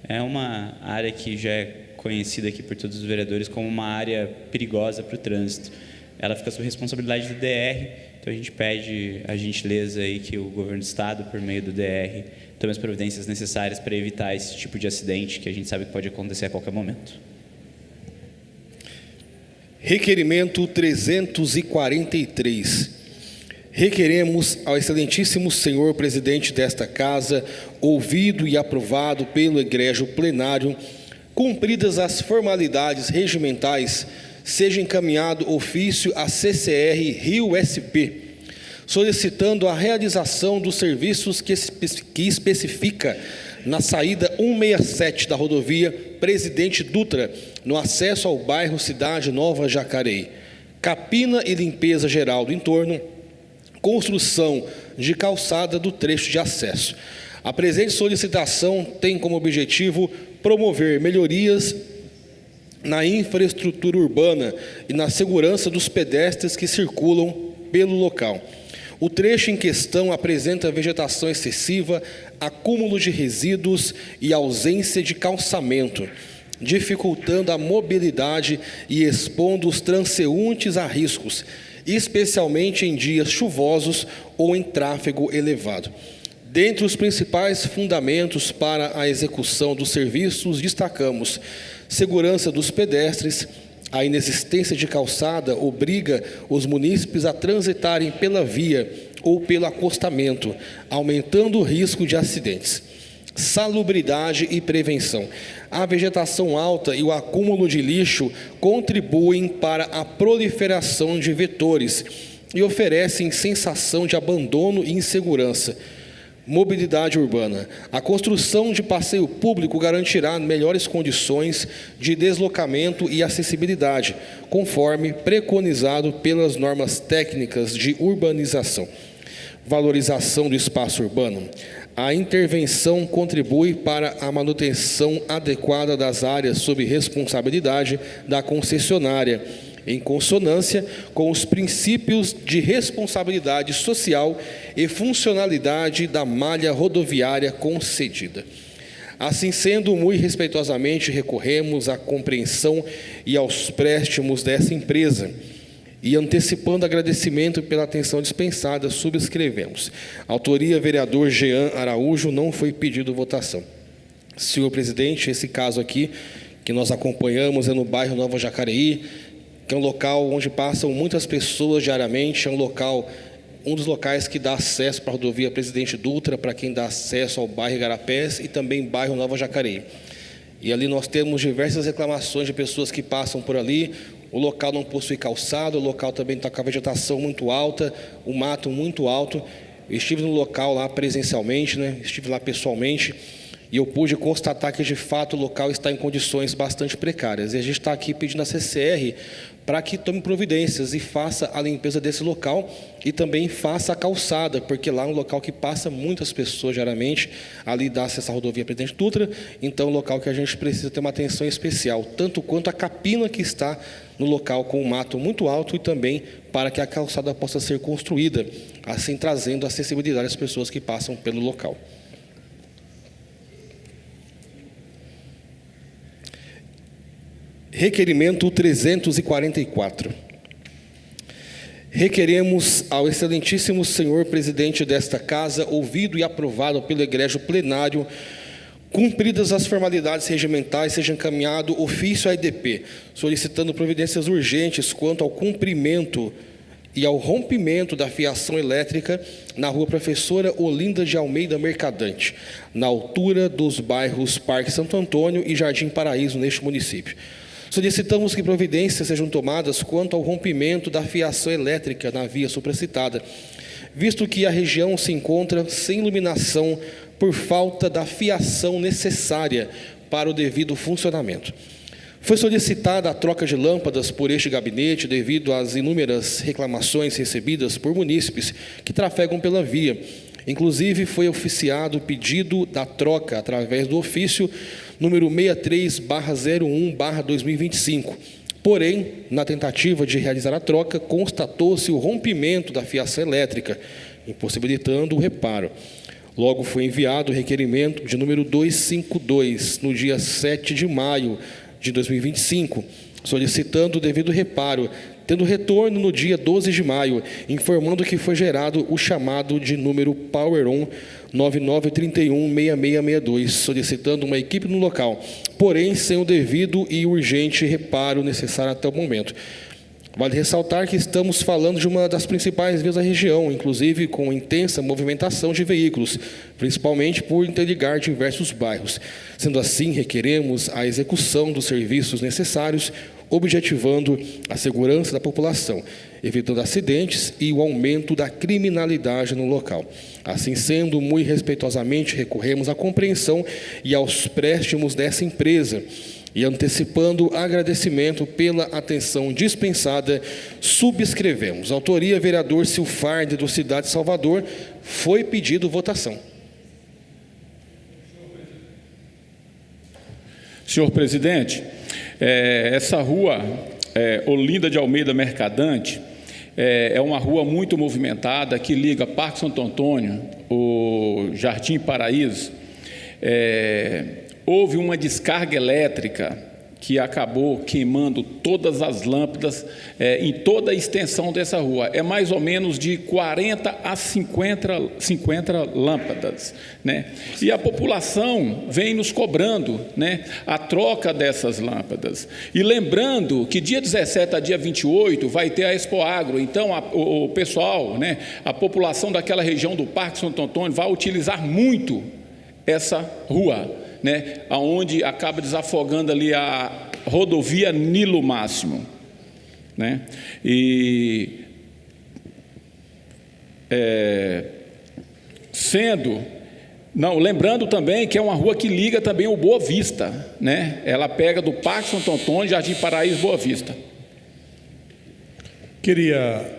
É uma área que já é conhecida aqui por todos os vereadores como uma área perigosa para o trânsito. Ela fica sob responsabilidade do DR, então a gente pede a gentileza aí que o governo do estado, por meio do DR, tome as providências necessárias para evitar esse tipo de acidente que a gente sabe que pode acontecer a qualquer momento. Requerimento 343. Requeremos ao excelentíssimo senhor presidente desta casa, ouvido e aprovado pelo egrégio plenário, cumpridas as formalidades regimentais, seja encaminhado ofício à CCR Rio SP, solicitando a realização dos serviços que especifica na saída 167 da rodovia Presidente Dutra, no acesso ao bairro Cidade Nova Jacareí. Capina e limpeza geral do entorno, construção de calçada do trecho de acesso. A presente solicitação tem como objetivo promover melhorias na infraestrutura urbana e na segurança dos pedestres que circulam pelo local. O trecho em questão apresenta vegetação excessiva, acúmulo de resíduos e ausência de calçamento, dificultando a mobilidade e expondo os transeuntes a riscos, especialmente em dias chuvosos ou em tráfego elevado. Dentre os principais fundamentos para a execução dos serviços, destacamos segurança dos pedestres. A inexistência de calçada obriga os munícipes a transitarem pela via ou pelo acostamento, aumentando o risco de acidentes. Salubridade e prevenção. A vegetação alta e o acúmulo de lixo contribuem para a proliferação de vetores e oferecem sensação de abandono e insegurança. Mobilidade urbana. A construção de passeio público garantirá melhores condições de deslocamento e acessibilidade, conforme preconizado pelas normas técnicas de urbanização. Valorização do espaço urbano. A intervenção contribui para a manutenção adequada das áreas sob responsabilidade da concessionária, em consonância com os princípios de responsabilidade social e funcionalidade da malha rodoviária concedida. Assim sendo, muito respeitosamente recorremos à compreensão e aos préstimos dessa empresa, e antecipando agradecimento pela atenção dispensada, subscrevemos. Autoria, vereador Jean Araújo, não foi pedido votação. Senhor presidente, esse caso aqui, que nós acompanhamos, é no bairro Nova Jacareí, que é um local onde passam muitas pessoas diariamente, é um dos locais que dá acesso para a rodovia Presidente Dutra, para quem dá acesso ao bairro Igarapés e também bairro Nova Jacareí. E ali nós temos diversas reclamações de pessoas que passam por ali. O local não possui calçado, o local também está com a vegetação muito alta, o mato muito alto. Eu estive no local lá presencialmente, estive lá pessoalmente, e eu pude constatar que, de fato, o local está em condições bastante precárias. E a gente está aqui pedindo à CCR para que tome providências e faça a limpeza desse local e também faça a calçada, porque lá é um local que passa muitas pessoas diariamente, ali dá acesso à rodovia Presidente Dutra, então é um local que a gente precisa ter uma atenção especial, tanto quanto a capina que está no local com o mato muito alto e também para que a calçada possa ser construída, assim trazendo acessibilidade às pessoas que passam pelo local. Requerimento 344. Requeremos ao excelentíssimo senhor presidente desta casa, ouvido e aprovado pelo egrégio plenário, cumpridas as formalidades regimentais, seja encaminhado ofício à EDP, solicitando providências urgentes quanto ao cumprimento e ao rompimento da fiação elétrica na rua Professora Olinda de Almeida Mercadante, na altura dos bairros Parque Santo Antônio e Jardim Paraíso, neste município. Solicitamos que providências sejam tomadas quanto ao rompimento da fiação elétrica na via supracitada, visto que a região se encontra sem iluminação por falta da fiação necessária para o devido funcionamento. Foi solicitada a troca de lâmpadas por este gabinete devido às inúmeras reclamações recebidas por munícipes que trafegam pela via. Inclusive, foi oficiado o pedido da troca através do ofício número 63/01/2025. Porém, na tentativa de realizar a troca, constatou-se o rompimento da fiação elétrica, impossibilitando o reparo. Logo foi enviado o requerimento de número 252, no dia 7 de maio de 2025, solicitando o devido reparo, tendo retorno no dia 12 de maio, informando que foi gerado o chamado de número PowerOn 99316662, solicitando uma equipe no local, porém sem o devido e urgente reparo necessário até o momento. Vale ressaltar que estamos falando de uma das principais vias da região, inclusive com intensa movimentação de veículos, principalmente por interligar diversos bairros. Sendo assim, requeremos a execução dos serviços necessários, objetivando a segurança da população, evitando acidentes e o aumento da criminalidade no local. Assim sendo, muito respeitosamente recorremos à compreensão e aos préstimos dessa empresa, e antecipando agradecimento pela atenção dispensada, subscrevemos. Autoria, vereador Silfarde, do Cidade de Salvador. Foi pedido votação. Senhor presidente, essa rua Olinda de Almeida Mercadante é uma rua muito movimentada que liga Parque Santo Antônio, o Jardim Paraíso. Houve uma descarga elétrica que acabou queimando todas as lâmpadas em toda a extensão dessa rua. É mais ou menos de 40 a 50 lâmpadas, né? E a população vem nos cobrando, né, a troca dessas lâmpadas. E lembrando que dia 17 a dia 28 vai ter a Expoagro, então o pessoal, né, a população daquela região do Parque Santo Antônio vai utilizar muito essa rua, né, aonde acaba desafogando ali a rodovia Nilo Máximo, né? E sendo Não, lembrando também que é uma rua que liga também o Boa Vista, né? Ela pega do Parque Santo Antônio, Jardim Paraíso, Boa Vista. Queria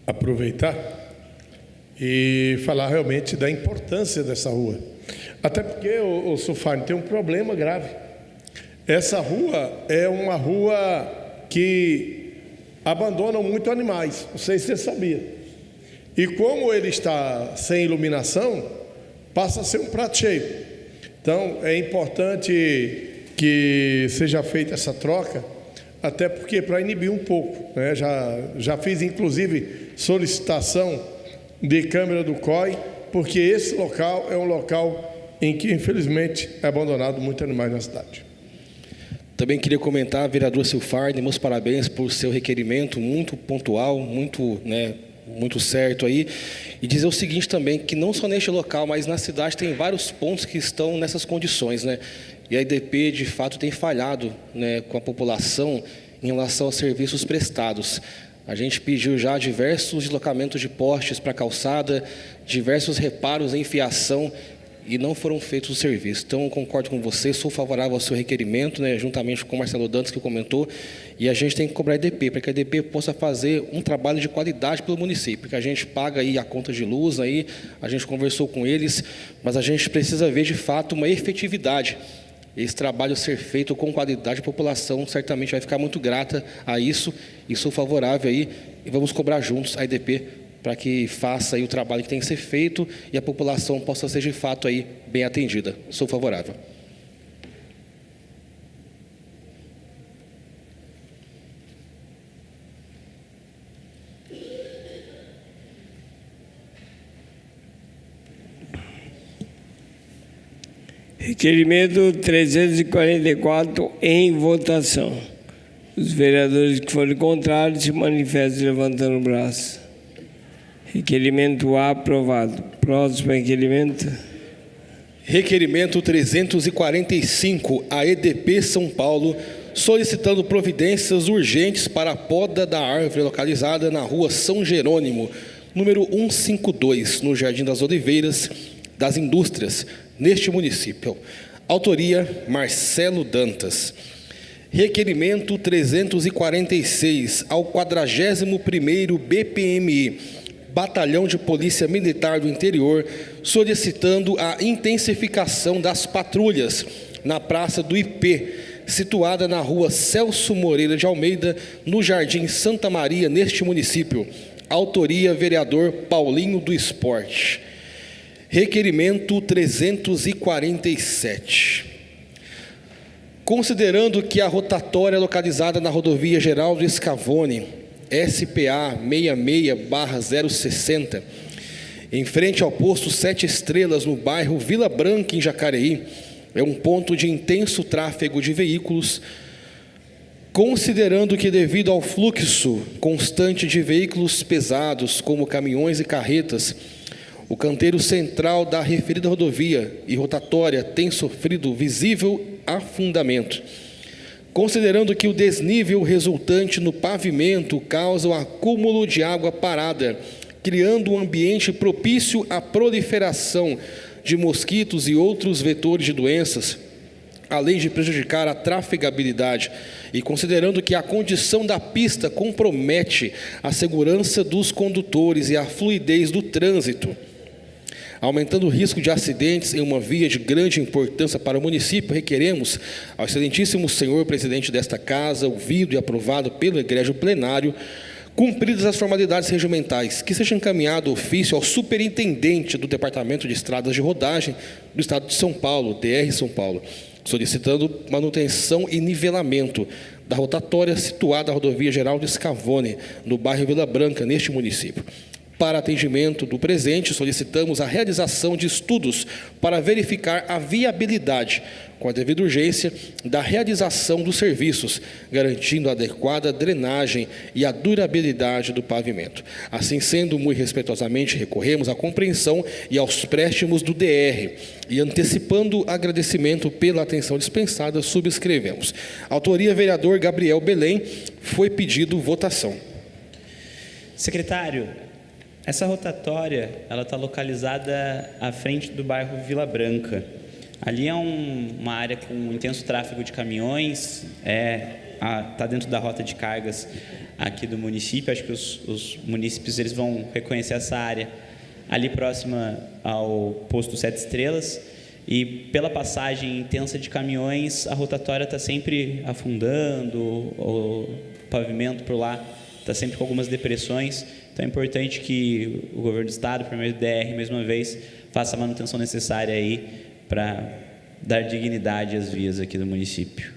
aproveitar e falar realmente da importância dessa rua. Até porque, o Sulfane, tem um problema grave. Essa rua é uma rua que abandonam muito animais, não sei se você sabia. E como ele está sem iluminação, passa a ser um prato cheio. Então, é importante que seja feita essa troca, até porque para inibir um pouco, né? Já fiz, inclusive, solicitação de câmera do COI, porque esse local é um local em que, infelizmente, é abandonado muitos animais na cidade. Também queria comentar, vereador Silfarne, meus parabéns por seu requerimento muito pontual, muito certo aí, e dizer o seguinte também, que não só neste local, mas na cidade tem vários pontos que estão nessas condições, né? E a IDP, de fato, tem falhado, né, com a população em relação aos serviços prestados. A gente pediu já diversos deslocamentos de postes para a calçada, diversos reparos em fiação, e não foram feitos os serviços. Então, eu concordo com você, sou favorável ao seu requerimento, né, juntamente com o Marcelo Dantas, que comentou, e a gente tem que cobrar a EDP, para que a EDP possa fazer um trabalho de qualidade pelo município, porque a gente paga aí a conta de luz, aí a gente conversou com eles, mas a gente precisa ver, de fato, uma efetividade. Esse trabalho ser feito com qualidade, a população certamente vai ficar muito grata a isso, e sou favorável aí, e vamos cobrar juntos a EDP, para que faça aí o trabalho que tem que ser feito e a população possa ser de fato aí bem atendida. Sou favorável. Requerimento 344 em votação. Os vereadores que forem contrários se manifestem levantando o braço. Requerimento aprovado. Próximo requerimento. Requerimento 345, a EDP São Paulo, solicitando providências urgentes para a poda da árvore localizada na rua São Jerônimo, número 152, no Jardim das Oliveiras das Indústrias, neste município. Autoria, Marcelo Dantas. Requerimento 346, ao 41º BPMI, Batalhão de Polícia Militar do Interior, solicitando a intensificação das patrulhas na Praça do IP, situada na rua Celso Moreira de Almeida, no Jardim Santa Maria, neste município. Autoria, vereador Paulinho do Esporte. Requerimento 347. Considerando que a rotatória localizada na rodovia Geraldo Scavone, SPA 66/060, em frente ao posto 7 Estrelas, no bairro Vila Branca, em Jacareí, é um ponto de intenso tráfego de veículos, considerando que, devido ao fluxo constante de veículos pesados, como caminhões e carretas, o canteiro central da referida rodovia e rotatória tem sofrido visível afundamento. Considerando que o desnível resultante no pavimento causa o acúmulo de água parada, criando um ambiente propício à proliferação de mosquitos e outros vetores de doenças, além de prejudicar a trafegabilidade, e considerando que a condição da pista compromete a segurança dos condutores e a fluidez do trânsito, aumentando o risco de acidentes em uma via de grande importância para o município, requeremos ao excelentíssimo senhor presidente desta casa, ouvido e aprovado pelo egrégio plenário, cumpridas as formalidades regimentais, que seja encaminhado ofício ao superintendente do Departamento de Estradas de Rodagem do Estado de São Paulo, DR São Paulo, solicitando manutenção e nivelamento da rotatória situada na rodovia Geraldo Scavone, no bairro Vila Branca, neste município. Para atendimento do presente, solicitamos a realização de estudos para verificar a viabilidade, com a devida urgência, da realização dos serviços, garantindo a adequada drenagem e a durabilidade do pavimento. Assim sendo, muito respeitosamente, recorremos à compreensão e aos préstimos do DR, e antecipando agradecimento pela atenção dispensada, subscrevemos. Autoria, vereador Gabriel Belém, foi pedido votação. Secretário, Essa rotatória, ela está localizada à frente do bairro Vila Branca. Ali é uma área com intenso tráfego de caminhões, está dentro da rota de cargas aqui do município. Acho que os munícipes eles vão reconhecer essa área ali próxima ao posto 7 Estrelas. E pela passagem intensa de caminhões, a rotatória está sempre afundando, o pavimento por lá está sempre com algumas depressões. Então é importante que o governo do estado, o primeiro DR, mais uma vez, faça a manutenção necessária aí para dar dignidade às vias aqui do município.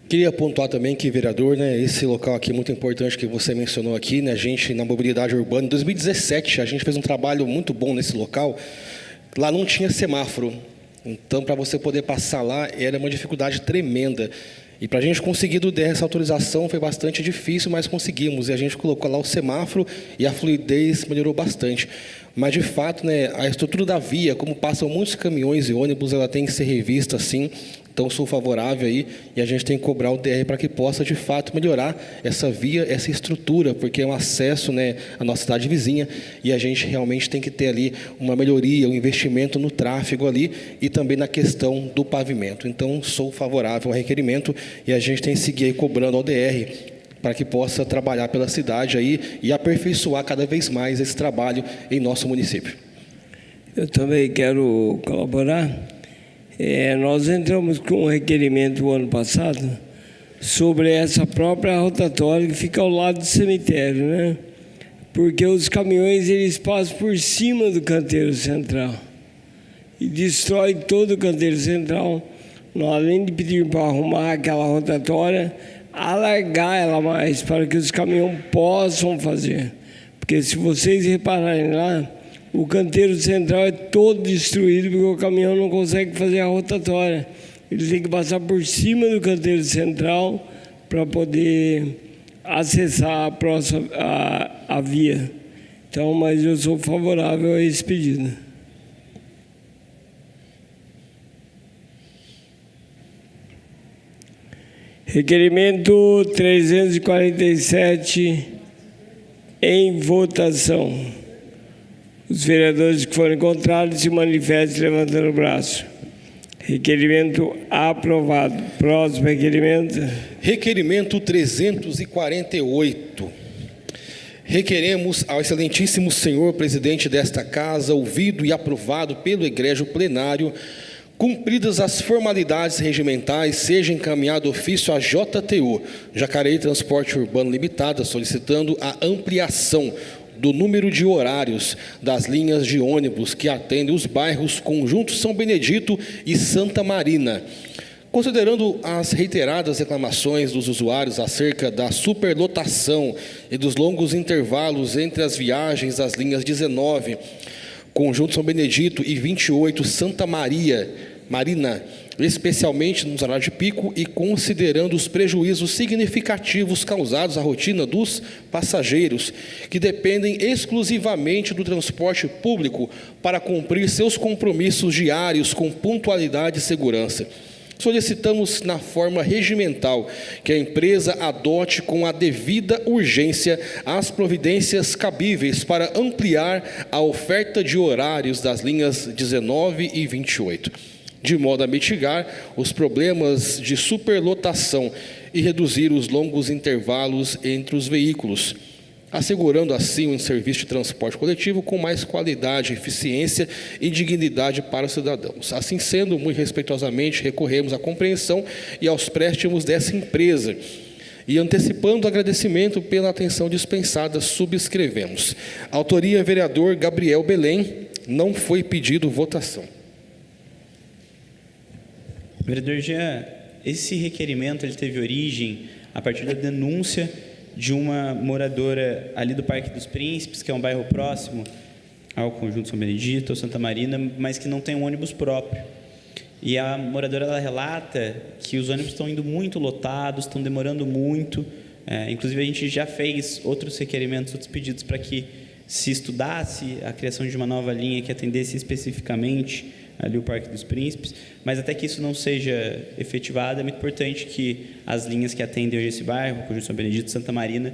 Queria pontuar também que, vereador, né, esse local aqui é muito importante que você mencionou aqui, né, a gente na mobilidade urbana, em 2017, a gente fez um trabalho muito bom nesse local. Lá não tinha semáforo, então para você poder passar lá era uma dificuldade tremenda. E para a gente conseguir do DR essa autorização foi bastante difícil, mas conseguimos. E a gente colocou lá o semáforo e a fluidez melhorou bastante. Mas, de fato, né, a estrutura da via, como passam muitos caminhões e ônibus, ela tem que ser revista, sim. Então, sou favorável aí e a gente tem que cobrar o DR para que possa, de fato, melhorar essa via, essa estrutura, porque é um acesso, né, à nossa cidade vizinha e a gente realmente tem que ter ali uma melhoria, um investimento no tráfego ali e também na questão do pavimento. Então, sou favorável ao requerimento e a gente tem que seguir aí cobrando ao DR para que possa trabalhar pela cidade aí e aperfeiçoar cada vez mais esse trabalho em nosso município. Eu também quero colaborar. Nós entramos com um requerimento o ano passado sobre essa própria rotatória que fica ao lado do cemitério, né? Porque os caminhões eles passam por cima do canteiro central e destroem todo o canteiro central. Nós, além de pedir para arrumar aquela rotatória, alargar ela mais para que os caminhões possam fazer. Porque se vocês repararem lá, o canteiro central é todo destruído porque o caminhão não consegue fazer a rotatória. Ele tem que passar por cima do canteiro central para poder acessar a via. Então, mas eu sou favorável a esse pedido. Requerimento 347 em votação. Os vereadores que forem contrários se manifestem levantando o braço. Requerimento aprovado. Próximo requerimento. Requerimento 348. Requeremos ao excelentíssimo senhor presidente desta casa, ouvido e aprovado pelo egrégio plenário, cumpridas as formalidades regimentais, seja encaminhado ofício à JTU, Jacareí Transporte Urbano Limitada, solicitando a ampliação do número de horários das linhas de ônibus que atendem os bairros Conjunto São Benedito e Santa Marina. Considerando as reiteradas reclamações dos usuários acerca da superlotação e dos longos intervalos entre as viagens das linhas 19, Conjunto São Benedito e 28, Santa Marina, especialmente nos horários de pico e considerando os prejuízos significativos causados à rotina dos passageiros, que dependem exclusivamente do transporte público para cumprir seus compromissos diários com pontualidade e segurança. Solicitamos, na forma regimental, que a empresa adote com a devida urgência as providências cabíveis para ampliar a oferta de horários das linhas 19 e 28, de modo a mitigar os problemas de superlotação e reduzir os longos intervalos entre os veículos, assegurando assim um serviço de transporte coletivo com mais qualidade, eficiência e dignidade para os cidadãos. Assim sendo, muito respeitosamente, recorremos à compreensão e aos préstimos dessa empresa. E antecipando o agradecimento pela atenção dispensada, subscrevemos. Autoria, vereador Gabriel Belém. Não foi pedido votação. Vereador Jean, esse requerimento ele teve origem a partir da denúncia de uma moradora ali do Parque dos Príncipes, que é um bairro próximo ao Conjunto São Benedito, ou Santa Marina, mas que não tem um ônibus próprio. E a moradora ela relata que os ônibus estão indo muito lotados, estão demorando muito. Inclusive, a gente já fez outros requerimentos, outros pedidos para que se estudasse a criação de uma nova linha que atendesse especificamente ali o Parque dos Príncipes, mas até que isso não seja efetivado, é muito importante que as linhas que atendem hoje esse bairro, Conjunto São Benedito e Santa Marina,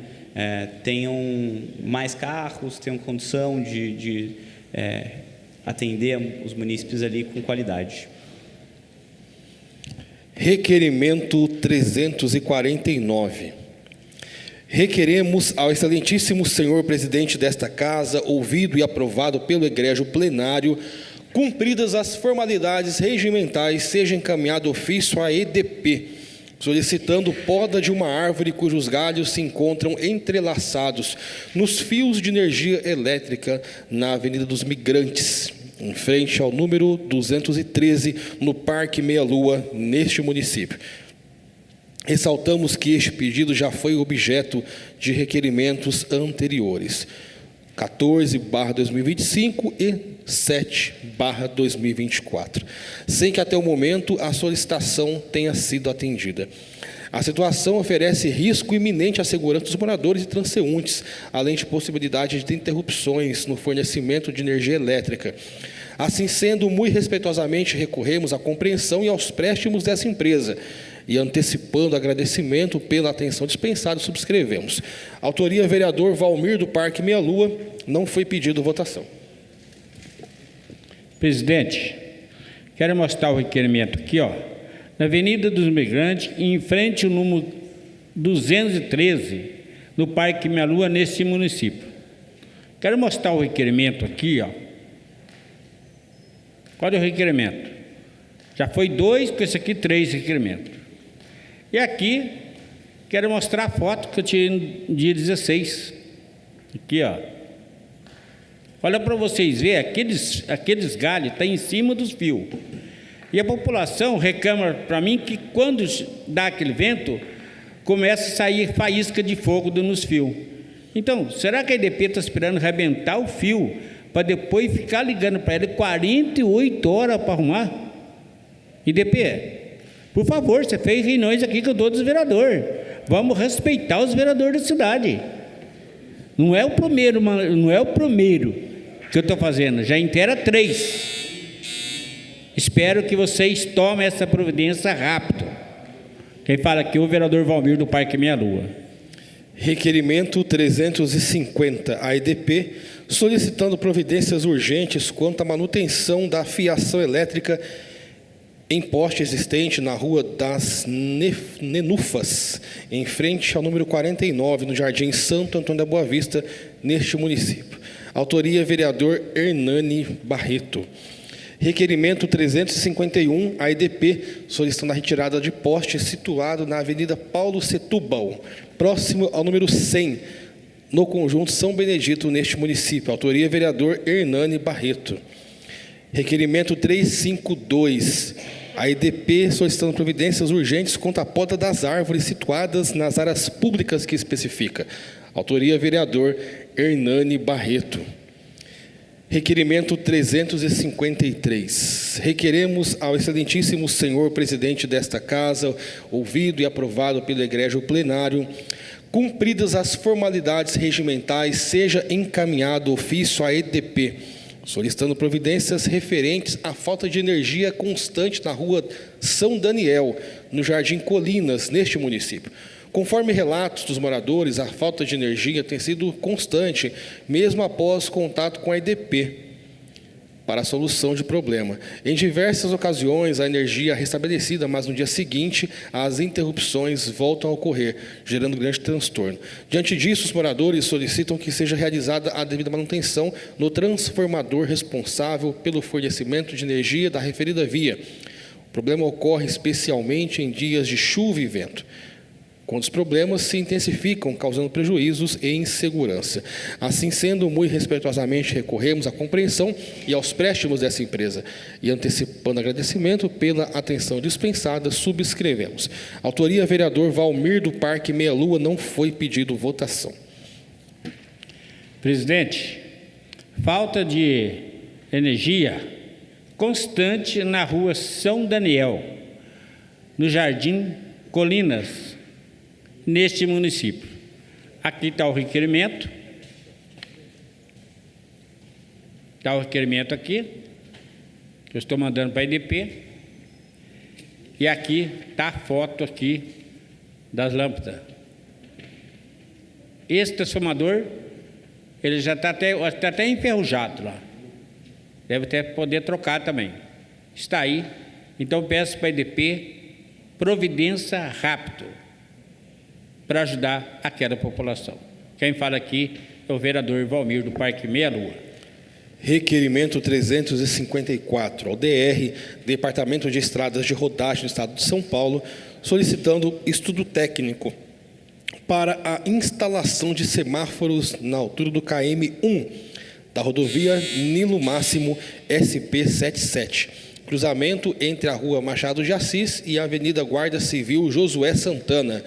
tenham mais carros, tenham condição de atender os munícipes ali com qualidade. Requerimento 349. Requeremos ao excelentíssimo senhor presidente desta casa, ouvido e aprovado pelo egrégio plenário, cumpridas as formalidades regimentais, seja encaminhado ofício à EDP, solicitando poda de uma árvore cujos galhos se encontram entrelaçados nos fios de energia elétrica na Avenida dos Migrantes, em frente ao número 213, no Parque Meia Lua, neste município. Ressaltamos que este pedido já foi objeto de requerimentos anteriores, 14/2025 e 7/2024, sem que até o momento a solicitação tenha sido atendida. A situação oferece risco iminente à segurança dos moradores e transeuntes, além de possibilidade de interrupções no fornecimento de energia elétrica. Assim sendo, muito respeitosamente recorremos à compreensão e aos préstimos dessa empresa, e antecipando agradecimento pela atenção dispensada, subscrevemos. Autoria, vereador Valmir, do Parque Meia Lua. Não foi pedido votação. Presidente, quero mostrar o requerimento aqui, ó, na Avenida dos Migrantes, em frente ao número 213, no Parque Meia Lua, nesse município. Quero mostrar o requerimento aqui, ó. Qual é o requerimento? Já foi 2, com esse aqui 3 requerimentos. E aqui, quero mostrar a foto que eu tirei no dia 16. Aqui, ó. Olha para vocês verem, aqueles galhos estão em cima dos fios. E a população reclama para mim que quando dá aquele vento, começa a sair faísca de fogo nos fios. Então, será que a EDP está esperando arrebentar o fio para depois ficar ligando para ele 48 horas para arrumar? EDP, por favor, você fez reuniões aqui com todos os vereadores. Vamos respeitar os vereadores da cidade. Não é o primeiro que eu estou fazendo, já inteira 3. Espero que vocês tomem essa providência rápido. Quem fala aqui é o vereador Valmir, do Parque Meia Lua. Requerimento 350, a EDP, solicitando providências urgentes quanto à manutenção da fiação elétrica em poste existente na Rua das Nenufas, em frente ao número 49, no Jardim Santo Antônio da Boa Vista, neste município. Autoria, vereador Hernani Barreto. Requerimento 351, a EDP, solicitando a retirada de poste situado na Avenida Paulo Setúbal, próximo ao número 100, no conjunto São Benedito, neste município. Autoria, vereador Hernani Barreto. Requerimento 352, a EDP, solicitando providências urgentes contra a poda das árvores situadas nas áreas públicas que especifica. Autoria, vereador Hernani Barreto. Requerimento 353. Requeremos ao excelentíssimo senhor presidente desta casa, ouvido e aprovado pelo egrégio plenário, cumpridas as formalidades regimentais, seja encaminhado ofício à EDP, solicitando providências referentes à falta de energia constante na Rua São Daniel, no Jardim Colinas, neste município. Conforme relatos dos moradores, a falta de energia tem sido constante, mesmo após contato com a EDP, para a solução de problema. Em diversas ocasiões, a energia é restabelecida, mas no dia seguinte, as interrupções voltam a ocorrer, gerando grande transtorno. Diante disso, os moradores solicitam que seja realizada a devida manutenção no transformador responsável pelo fornecimento de energia da referida via. O problema ocorre especialmente em dias de chuva e vento, quando os problemas se intensificam, causando prejuízos e insegurança. Assim sendo, muito respeitosamente recorremos à compreensão e aos préstimos dessa empresa, e antecipando agradecimento pela atenção dispensada, subscrevemos. Autoria, vereador Valmir, do Parque Meia Lua. Não foi pedido votação. Presidente, falta de energia constante na Rua São Daniel, no Jardim Colinas, neste município. Aqui está o requerimento. Está o requerimento aqui, que eu estou mandando para a EDP. E aqui está a foto aqui das lâmpadas. Esse transformador, ele já está até enferrujado lá. Deve até poder trocar também. Está aí. Então peço para a EDP providência rápido para ajudar aquela população. Quem fala aqui é o vereador Valmir do Parque Meia Lua. Requerimento 354 ao DR, Departamento de Estradas de Rodagem do Estado de São Paulo, solicitando estudo técnico para a instalação de semáforos na altura do KM1 da rodovia Nilo Máximo SP-77, cruzamento entre a Rua Machado de Assis e a Avenida Guarda Civil Josué Santana,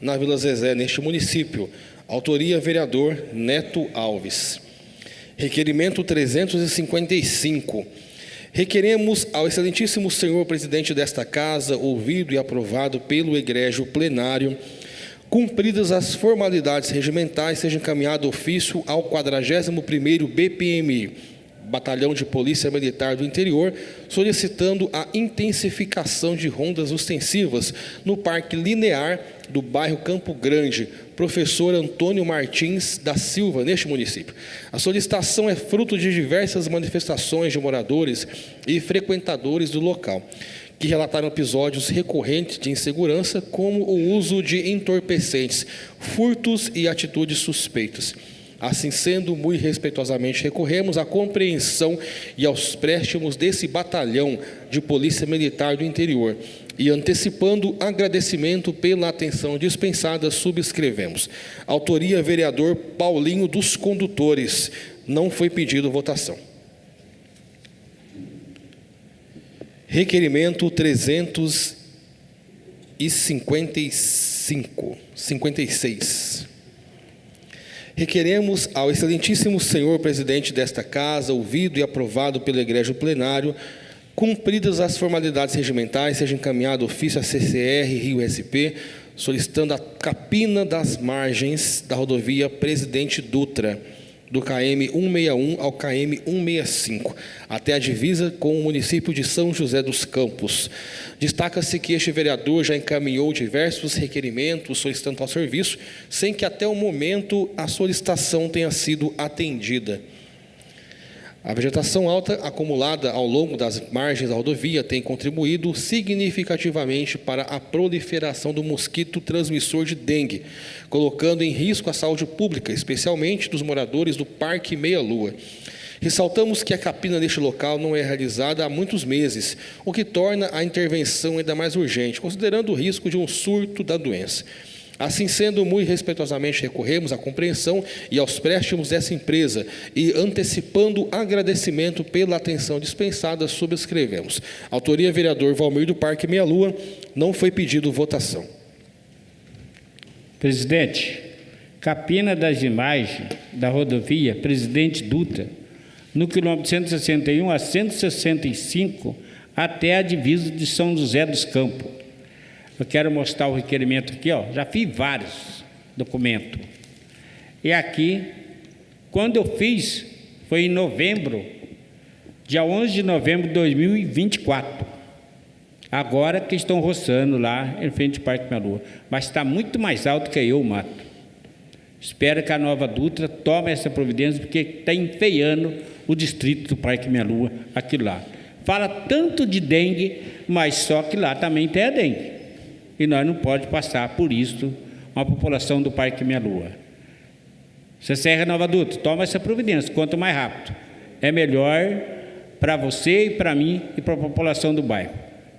na Vila Zezé, neste município. Autoria, vereador Neto Alves. Requerimento 355. Requeremos ao excelentíssimo senhor presidente desta casa, ouvido e aprovado pelo egrégio plenário, cumpridas as formalidades regimentais, seja encaminhado ofício ao 41º BPMI, Batalhão de Polícia Militar do Interior, solicitando a intensificação de rondas ostensivas no Parque Linear do bairro Campo Grande, professor Antônio Martins da Silva, neste município. A solicitação é fruto de diversas manifestações de moradores e frequentadores do local, que relataram episódios recorrentes de insegurança, como o uso de entorpecentes, furtos e atitudes suspeitas. Assim sendo, muito respeitosamente recorremos à compreensão e aos préstimos desse batalhão de Polícia Militar do Interior e, antecipando agradecimento pela atenção dispensada, subscrevemos. Autoria, vereador Paulinho dos Condutores. Não foi pedido votação. Requerimento 356. Requeremos ao excelentíssimo senhor presidente desta casa, ouvido e aprovado pelo egrégio plenário, cumpridas as formalidades regimentais, seja encaminhado ofício à CCR Rio SP, solicitando a capina das margens da rodovia Presidente Dutra, do KM 161 ao KM 165, até a divisa com o município de São José dos Campos. Destaca-se que este vereador já encaminhou diversos requerimentos solicitando ao serviço, sem que até o momento a solicitação tenha sido atendida. A vegetação alta acumulada ao longo das margens da rodovia tem contribuído significativamente para a proliferação do mosquito transmissor de dengue, colocando em risco a saúde pública, especialmente dos moradores do Parque Meia Lua. Ressaltamos que a capina neste local não é realizada há muitos meses, o que torna a intervenção ainda mais urgente, considerando o risco de um surto da doença. Assim sendo, muito respeitosamente recorremos à compreensão e aos préstimos dessa empresa e, antecipando agradecimento pela atenção dispensada, subscrevemos. Autoria, vereador Valmir do Parque Meia Lua. Não foi pedido votação. Presidente, capina das imagens da rodovia Presidente Dutra, no quilômetro 161 a 165, até a divisa de São José dos Campos. Eu quero mostrar o requerimento aqui, ó. Já fiz vários documentos. E aqui, quando eu fiz, foi em novembro, dia 11 de novembro de 2024. Agora que estão roçando lá em frente ao Parque Meia Lua. Mas está muito mais alto que eu, o mato. Espero que a nova Dutra tome essa providência, porque está enfeiando o distrito do Parque Meia Lua, aquilo lá. Fala tanto de dengue, mas só que lá também tem a dengue. E nós não podemos passar por isso uma população do Parque Meia Lua. CCR Nova Dutra, toma essa providência, quanto mais rápido. É melhor para você e para mim e para a população do bairro.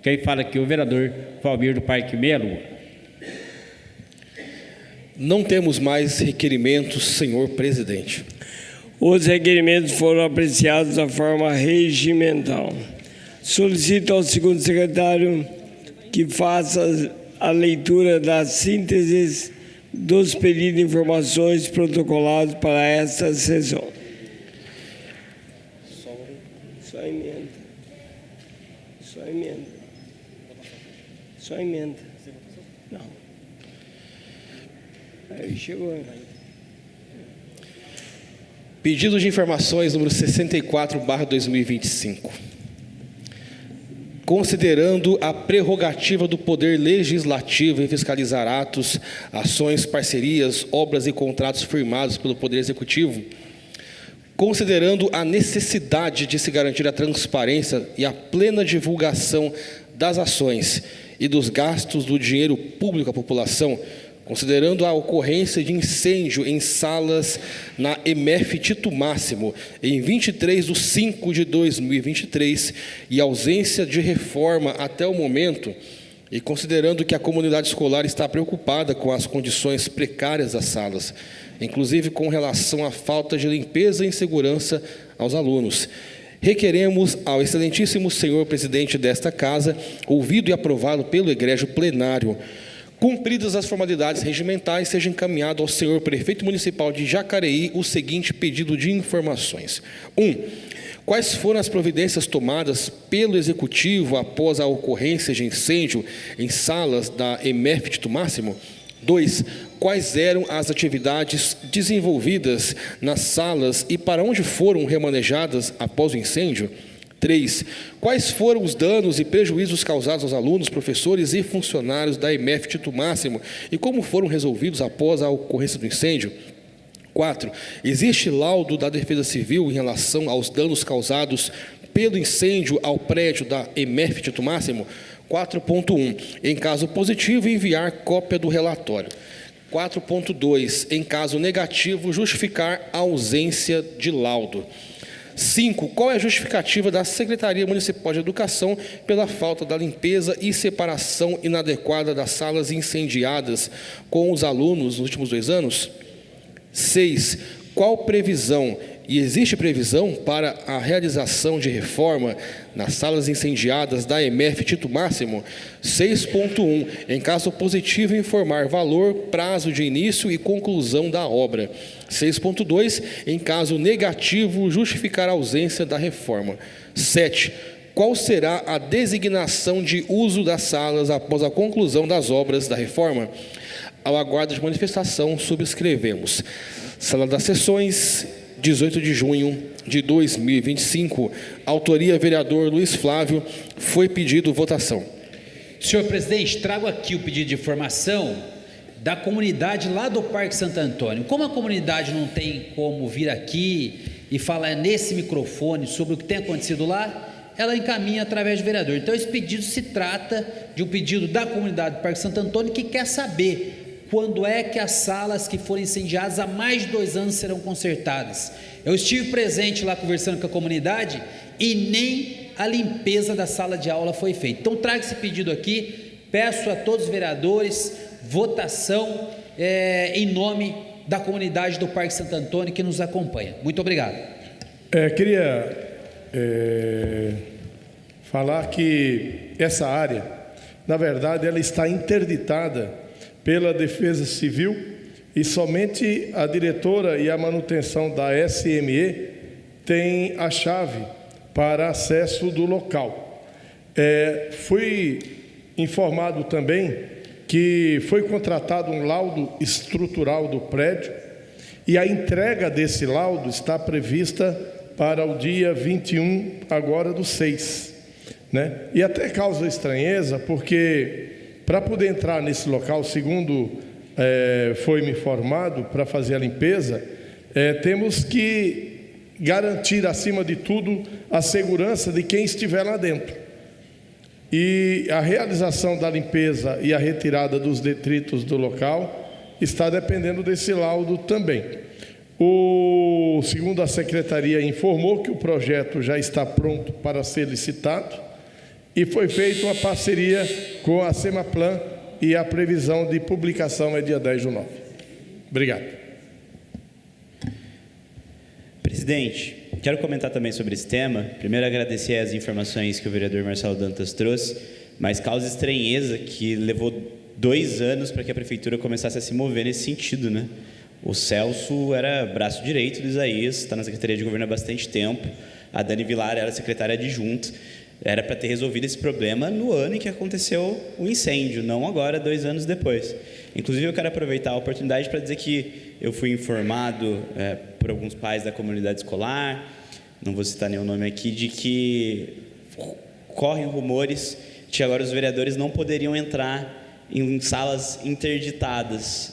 Quem fala aqui é o vereador Valmir do Parque Meia Lua. Não temos mais requerimentos, senhor presidente. Os requerimentos foram apreciados da forma regimental. Solicito ao segundo secretário que faça a leitura das sínteses dos pedidos de informações protocolados para esta sessão. Só emenda. Só emenda. Só emenda. Não. Aí chegou. Pedido de informações número 64/2025. considerando a prerrogativa do Poder Legislativo em fiscalizar atos, ações, parcerias, obras e contratos firmados pelo Poder Executivo, considerando a necessidade de se garantir a transparência e a plena divulgação das ações e dos gastos do dinheiro público à população, considerando a ocorrência de incêndio em salas na EMEF Tito Máximo, em 23/5/2023, e ausência de reforma até o momento, e considerando que a comunidade escolar está preocupada com as condições precárias das salas, inclusive com relação à falta de limpeza e segurança aos alunos, requeremos ao excelentíssimo senhor presidente desta Casa, ouvido e aprovado pelo egrégio plenário, cumpridas as formalidades regimentais, seja encaminhado ao senhor prefeito municipal de Jacareí o seguinte pedido de informações. 1. Quais foram as providências tomadas pelo Executivo após a ocorrência de incêndio em salas da EMEF Tito Máximo? 2. Quais eram as atividades desenvolvidas nas salas e para onde foram remanejadas após o incêndio? 3. Quais foram os danos e prejuízos causados aos alunos, professores e funcionários da EMEF Tito Máximo e como foram resolvidos após a ocorrência do incêndio? 4. Existe laudo da Defesa Civil em relação aos danos causados pelo incêndio ao prédio da EMEF Tito Máximo? 4.1. Em caso positivo, enviar cópia do relatório. 4.2. Em caso negativo, justificar a ausência de laudo. 5. Qual é a justificativa da Secretaria Municipal de Educação pela falta da limpeza e separação inadequada das salas incendiadas com os alunos nos últimos 2 anos? 6. Qual previsão, e existe previsão para a realização de reforma nas salas incendiadas da EMEF Tito Máximo? 6.1. Em caso positivo, informar valor, prazo de início e conclusão da obra. 6.2. Em caso negativo, justificar a ausência da reforma. 7. Qual será a designação de uso das salas após a conclusão das obras da reforma? Ao aguardo de manifestação, subscrevemos. Sala das Sessões, 18 de junho de 2025. Autoria, vereador Luiz Flávio. Foi pedido votação. Senhor presidente, trago aqui o pedido de informação da comunidade lá do Parque Santo Antônio. Como a comunidade não tem como vir aqui e falar nesse microfone sobre o que tem acontecido lá, ela encaminha através do vereador. Então, esse pedido se trata de um pedido da comunidade do Parque Santo Antônio que quer saber quando é que as salas que foram incendiadas há mais de 2 anos serão consertadas. Eu estive presente lá conversando com a comunidade e nem a limpeza da sala de aula foi feita. Então, trago esse pedido aqui, peço a todos os vereadores votação em nome da comunidade do Parque Santo Antônio que nos acompanha. Muito obrigado. Queria falar que essa área, na verdade, ela está interditada pela Defesa Civil e somente a diretora e a manutenção da SME tem a chave para acesso do local. Fui informado também que foi contratado um laudo estrutural do prédio e a entrega desse laudo está prevista para o dia 21 agora do 6, né? E até causa estranheza porque para poder entrar nesse local, segundo foi me informado, para fazer a limpeza, temos que garantir, acima de tudo, a segurança de quem estiver lá dentro. E a realização da limpeza e a retirada dos detritos do local está dependendo desse laudo também. Segundo a Secretaria informou que o projeto já está pronto para ser licitado, e foi feita uma parceria com a Semaplan e a previsão de publicação é dia 10/9. Obrigado. Presidente, quero comentar também sobre esse tema. Primeiro, agradecer as informações que o vereador Marcelo Dantas trouxe, mas causa estranheza que levou 2 anos para que a prefeitura começasse a se mover nesse sentido, né? O Celso era braço direito do Isaías, está na Secretaria de Governo há bastante tempo. A Dani Vilar era secretária adjunta. Era para ter resolvido esse problema no ano em que aconteceu o incêndio, não agora, 2 anos depois. Inclusive, eu quero aproveitar a oportunidade para dizer que eu fui informado por alguns pais da comunidade escolar, não vou citar nenhum nome aqui, de que correm rumores de que agora os vereadores não poderiam entrar em salas interditadas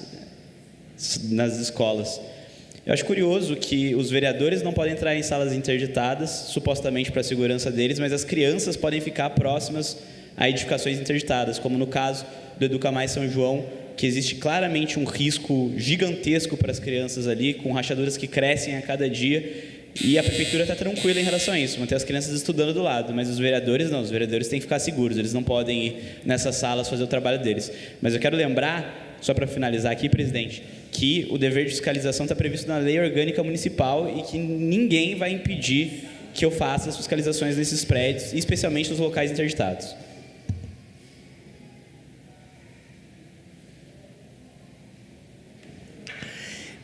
nas escolas. Eu acho curioso que os vereadores não podem entrar em salas interditadas, supostamente para a segurança deles, mas as crianças podem ficar próximas a edificações interditadas, como no caso do Educa Mais São João, que existe claramente um risco gigantesco para as crianças ali, com rachaduras que crescem a cada dia, e a prefeitura está tranquila em relação a isso, manter as crianças estudando do lado, mas os vereadores não, os vereadores têm que ficar seguros, eles não podem ir nessas salas fazer o trabalho deles. Mas eu quero lembrar, só para finalizar aqui, presidente, que o dever de fiscalização está previsto na Lei Orgânica Municipal e que ninguém vai impedir que eu faça as fiscalizações nesses prédios, especialmente nos locais interditados.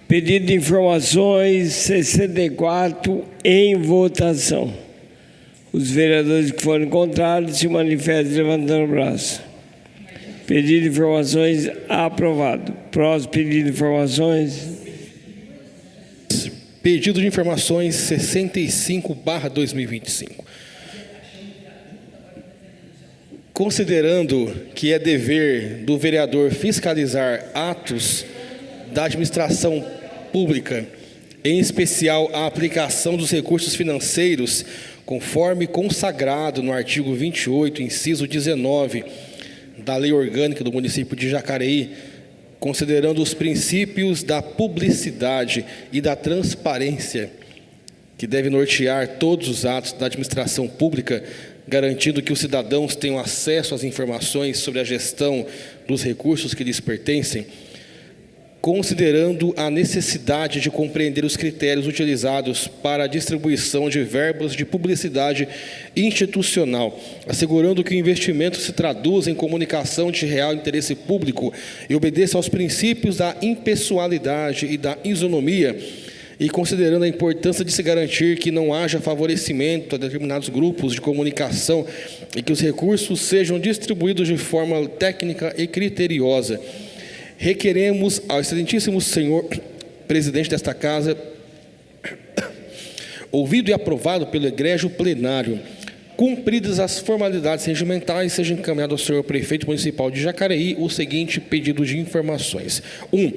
Pedido de informações 64 em votação. Os vereadores que foram encontrados se manifestem levantando o braço. Pedido de informações aprovado. Próximo pedido de informações. Pedido de informações 65/2025. Considerando que é dever do vereador fiscalizar atos da administração pública, em especial a aplicação dos recursos financeiros, conforme consagrado no artigo 28, inciso 19, da Lei Orgânica do município de Jacareí, considerando os princípios da publicidade e da transparência que devem nortear todos os atos da administração pública, garantindo que os cidadãos tenham acesso às informações sobre a gestão dos recursos que lhes pertencem, considerando a necessidade de compreender os critérios utilizados para a distribuição de verbas de publicidade institucional, assegurando que o investimento se traduza em comunicação de real interesse público e obedeça aos princípios da impessoalidade e da isonomia, e considerando a importância de se garantir que não haja favorecimento a determinados grupos de comunicação e que os recursos sejam distribuídos de forma técnica e criteriosa, requeremos ao excelentíssimo senhor presidente desta casa, ouvido e aprovado pelo egrégio plenário, cumpridas as formalidades regimentais, seja encaminhado ao senhor prefeito municipal de Jacareí o seguinte pedido de informações. 1.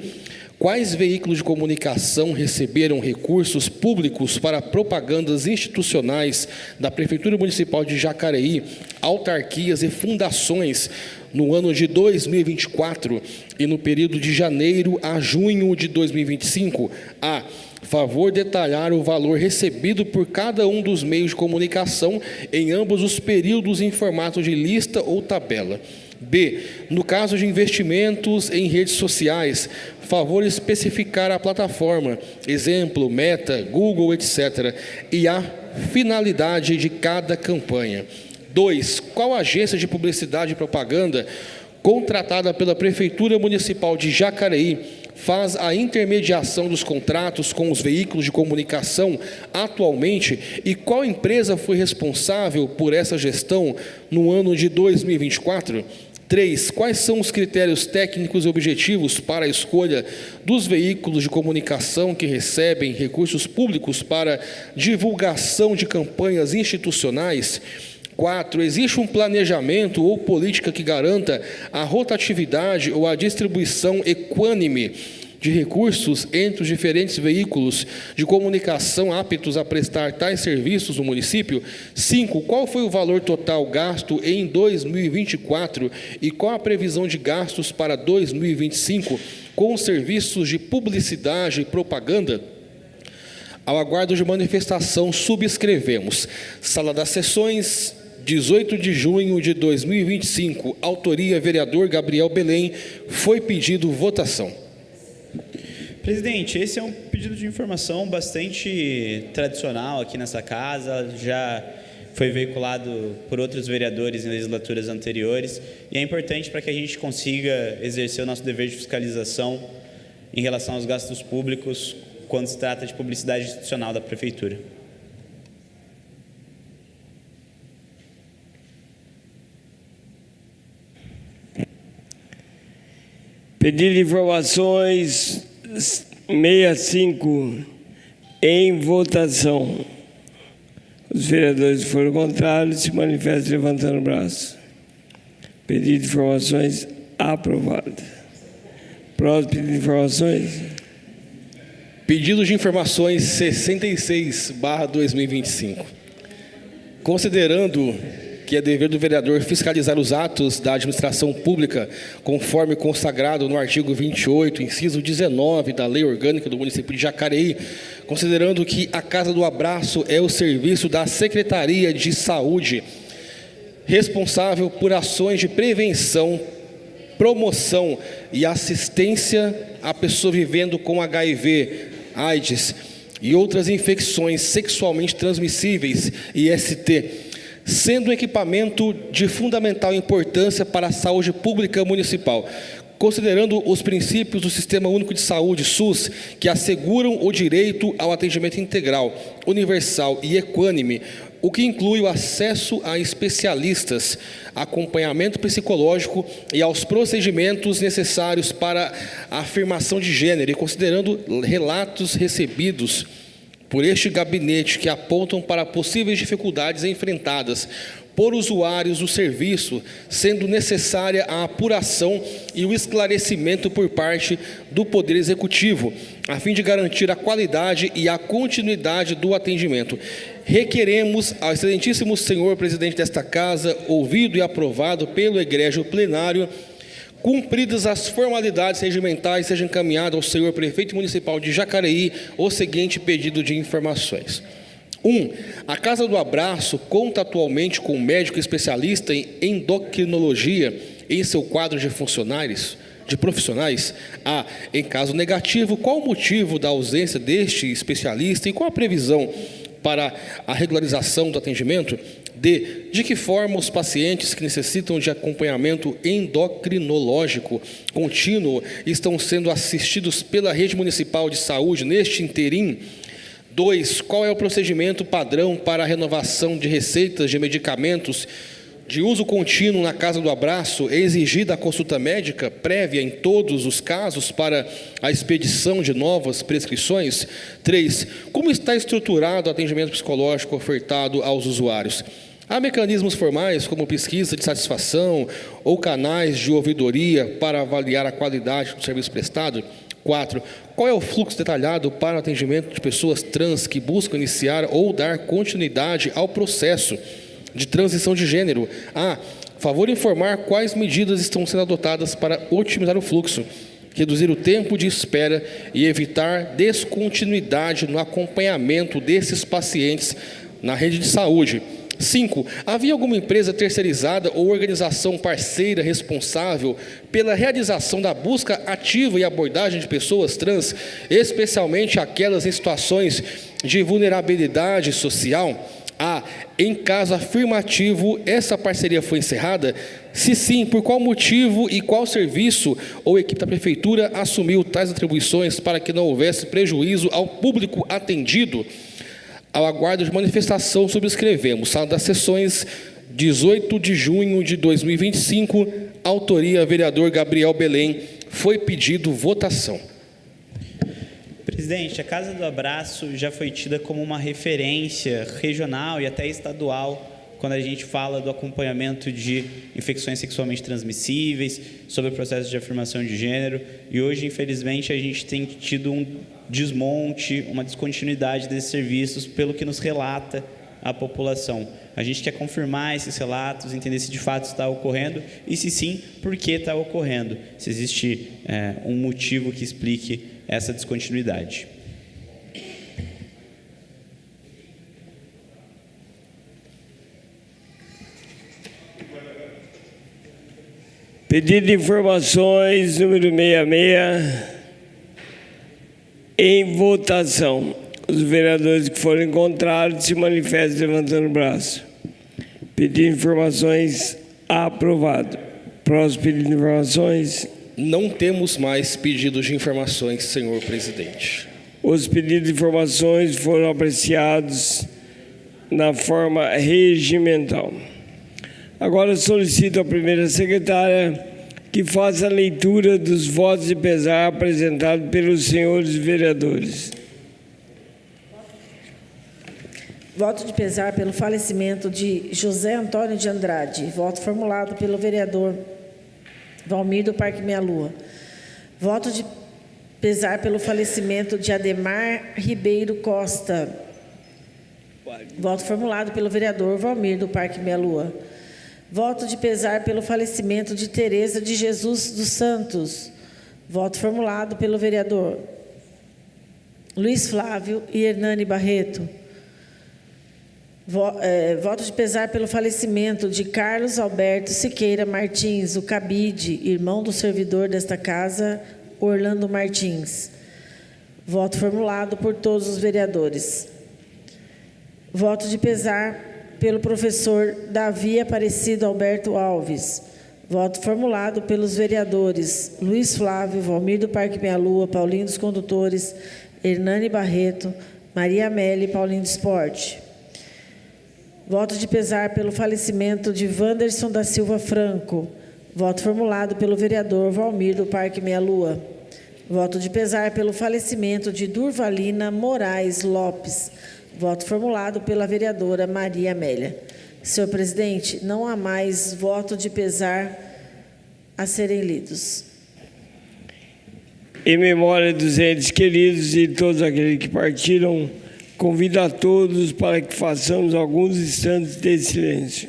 Quais veículos de comunicação receberam recursos públicos para propagandas institucionais da Prefeitura Municipal de Jacareí, autarquias e fundações no ano de 2024 e no período de janeiro a junho de 2025? A. Favor detalhar o valor recebido por cada um dos meios de comunicação em ambos os períodos em formato de lista ou tabela. B. No caso de investimentos em redes sociais, favor especificar a plataforma, exemplo, Meta, Google, etc., e a finalidade de cada campanha. 2. Qual agência de publicidade e propaganda contratada pela Prefeitura Municipal de Jacareí faz a intermediação dos contratos com os veículos de comunicação atualmente e qual empresa foi responsável por essa gestão no ano de 2024? 3. Quais são os critérios técnicos e objetivos para a escolha dos veículos de comunicação que recebem recursos públicos para divulgação de campanhas institucionais? 4. Existe um planejamento ou política que garanta a rotatividade ou a distribuição equânime de recursos entre os diferentes veículos de comunicação aptos a prestar tais serviços no município? 5. Qual foi o valor total gasto em 2024 e qual a previsão de gastos para 2025 com os serviços de publicidade e propaganda? Ao aguardo de manifestação, subscrevemos. Sala das Sessões, 18 de junho de 2025, autoria vereador Gabriel Belém, foi pedido votação. Presidente, esse é um pedido de informação bastante tradicional aqui nessa casa, já foi veiculado por outros vereadores em legislaturas anteriores e é importante para que a gente consiga exercer o nosso dever de fiscalização em relação aos gastos públicos quando se trata de publicidade institucional da Prefeitura. Pedido de informações 65 em votação. Os vereadores que foram contrários se manifestam levantando o braço. Pedido de informações aprovado. Próximo pedido de informações. Pedido de informações 66/2025. Considerando que é dever do vereador fiscalizar os atos da administração pública, conforme consagrado no artigo 28, inciso 19 da Lei Orgânica do município de Jacareí, considerando que a Casa do Abraço é o serviço da Secretaria de Saúde, responsável por ações de prevenção, promoção e assistência à pessoa vivendo com HIV, AIDS e outras infecções sexualmente transmissíveis, IST, sendo um equipamento de fundamental importância para a saúde pública municipal, considerando os princípios do Sistema Único de Saúde, SUS, que asseguram o direito ao atendimento integral, universal e equânime, o que inclui o acesso a especialistas, acompanhamento psicológico e aos procedimentos necessários para a afirmação de gênero, e considerando relatos recebidos por este gabinete que apontam para possíveis dificuldades enfrentadas por usuários do serviço, sendo necessária a apuração e o esclarecimento por parte do Poder Executivo, a fim de garantir a qualidade e a continuidade do atendimento. Requeremos ao excelentíssimo senhor presidente desta Casa, ouvido e aprovado pelo egrégio plenário, cumpridas as formalidades regimentais, seja encaminhado ao senhor prefeito municipal de Jacareí o seguinte pedido de informações. 1. A Casa do Abraço conta atualmente com um médico especialista em endocrinologia em seu quadro de profissionais. A. Em caso negativo, qual o motivo da ausência deste especialista e qual a previsão para a regularização do atendimento? D. De que forma os pacientes que necessitam de acompanhamento endocrinológico contínuo estão sendo assistidos pela rede municipal de saúde neste interim? 2. Qual é o procedimento padrão para a renovação de receitas de medicamentos de uso contínuo na Casa do Abraço? É exigida a consulta médica prévia em todos os casos para a expedição de novas prescrições? 3. Como está estruturado o atendimento psicológico ofertado aos usuários? Há mecanismos formais, como pesquisa de satisfação ou canais de ouvidoria para avaliar a qualidade do serviço prestado? 4. Qual é o fluxo detalhado para o atendimento de pessoas trans que buscam iniciar ou dar continuidade ao processo de transição de gênero? A. Favor informar quais medidas estão sendo adotadas para otimizar o fluxo, reduzir o tempo de espera e evitar descontinuidade no acompanhamento desses pacientes na rede de saúde. 5. Havia alguma empresa terceirizada ou organização parceira responsável pela realização da busca ativa e abordagem de pessoas trans, especialmente aquelas em situações de vulnerabilidade social? A. Em caso afirmativo, essa parceria foi encerrada? Se sim, por qual motivo e qual serviço ou equipe da Prefeitura assumiu tais atribuições para que não houvesse prejuízo ao público atendido? Ao aguardo de manifestação, subscrevemos. Sala das sessões, 18 de junho de 2025, autoria vereador Gabriel Belém. Foi pedido votação. Presidente, a Casa do Abraço já foi tida como uma referência regional e até estadual quando a gente fala do acompanhamento de infecções sexualmente transmissíveis, sobre o processo de afirmação de gênero, e hoje, infelizmente, a gente tem tido um desmonte, uma descontinuidade desses serviços, pelo que nos relata a população. A gente quer confirmar esses relatos, entender se de fato está ocorrendo e, se sim, por que está ocorrendo, se existe um motivo que explique essa descontinuidade. Pedido de informações, número 66, em votação. Os vereadores que forem contrários se manifestem levantando o braço. Pedido de informações aprovado. Próximo pedido de informações. Não temos mais pedidos de informações, senhor presidente. Os pedidos de informações foram apreciados na forma regimental. Agora solicito à primeira secretária que faça a leitura dos votos de pesar apresentados pelos senhores vereadores. Voto de pesar pelo falecimento de José Antônio de Andrade. Voto formulado pelo vereador Valmir do Parque Meia Lua. Voto de pesar pelo falecimento de Ademar Ribeiro Costa. Voto formulado pelo vereador Valmir do Parque Meia Lua. Voto de pesar pelo falecimento de Tereza de Jesus dos Santos. Voto formulado pelo vereador Luiz Flávio e Hernani Barreto. Voto de pesar pelo falecimento de Carlos Alberto Siqueira Martins, o cabide, irmão do servidor desta casa, Orlando Martins. Voto formulado por todos os vereadores. Voto de pesar pelo professor Davi Aparecido Alberto Alves. Voto formulado pelos vereadores Luiz Flávio, Valmir do Parque Meia Lua, Paulinho dos Condutores, Hernani Barreto, Maria Amélia e Paulinho do Esporte. Voto de pesar pelo falecimento de Wanderson da Silva Franco. Voto formulado pelo vereador Valmir do Parque Meia Lua. Voto de pesar pelo falecimento de Durvalina Moraes Lopes. Voto formulado pela vereadora Maria Amélia. Senhor presidente, não há mais voto de pesar a serem lidos. Em memória dos entes queridos e de todos aqueles que partiram, convido a todos para que façamos alguns instantes de silêncio.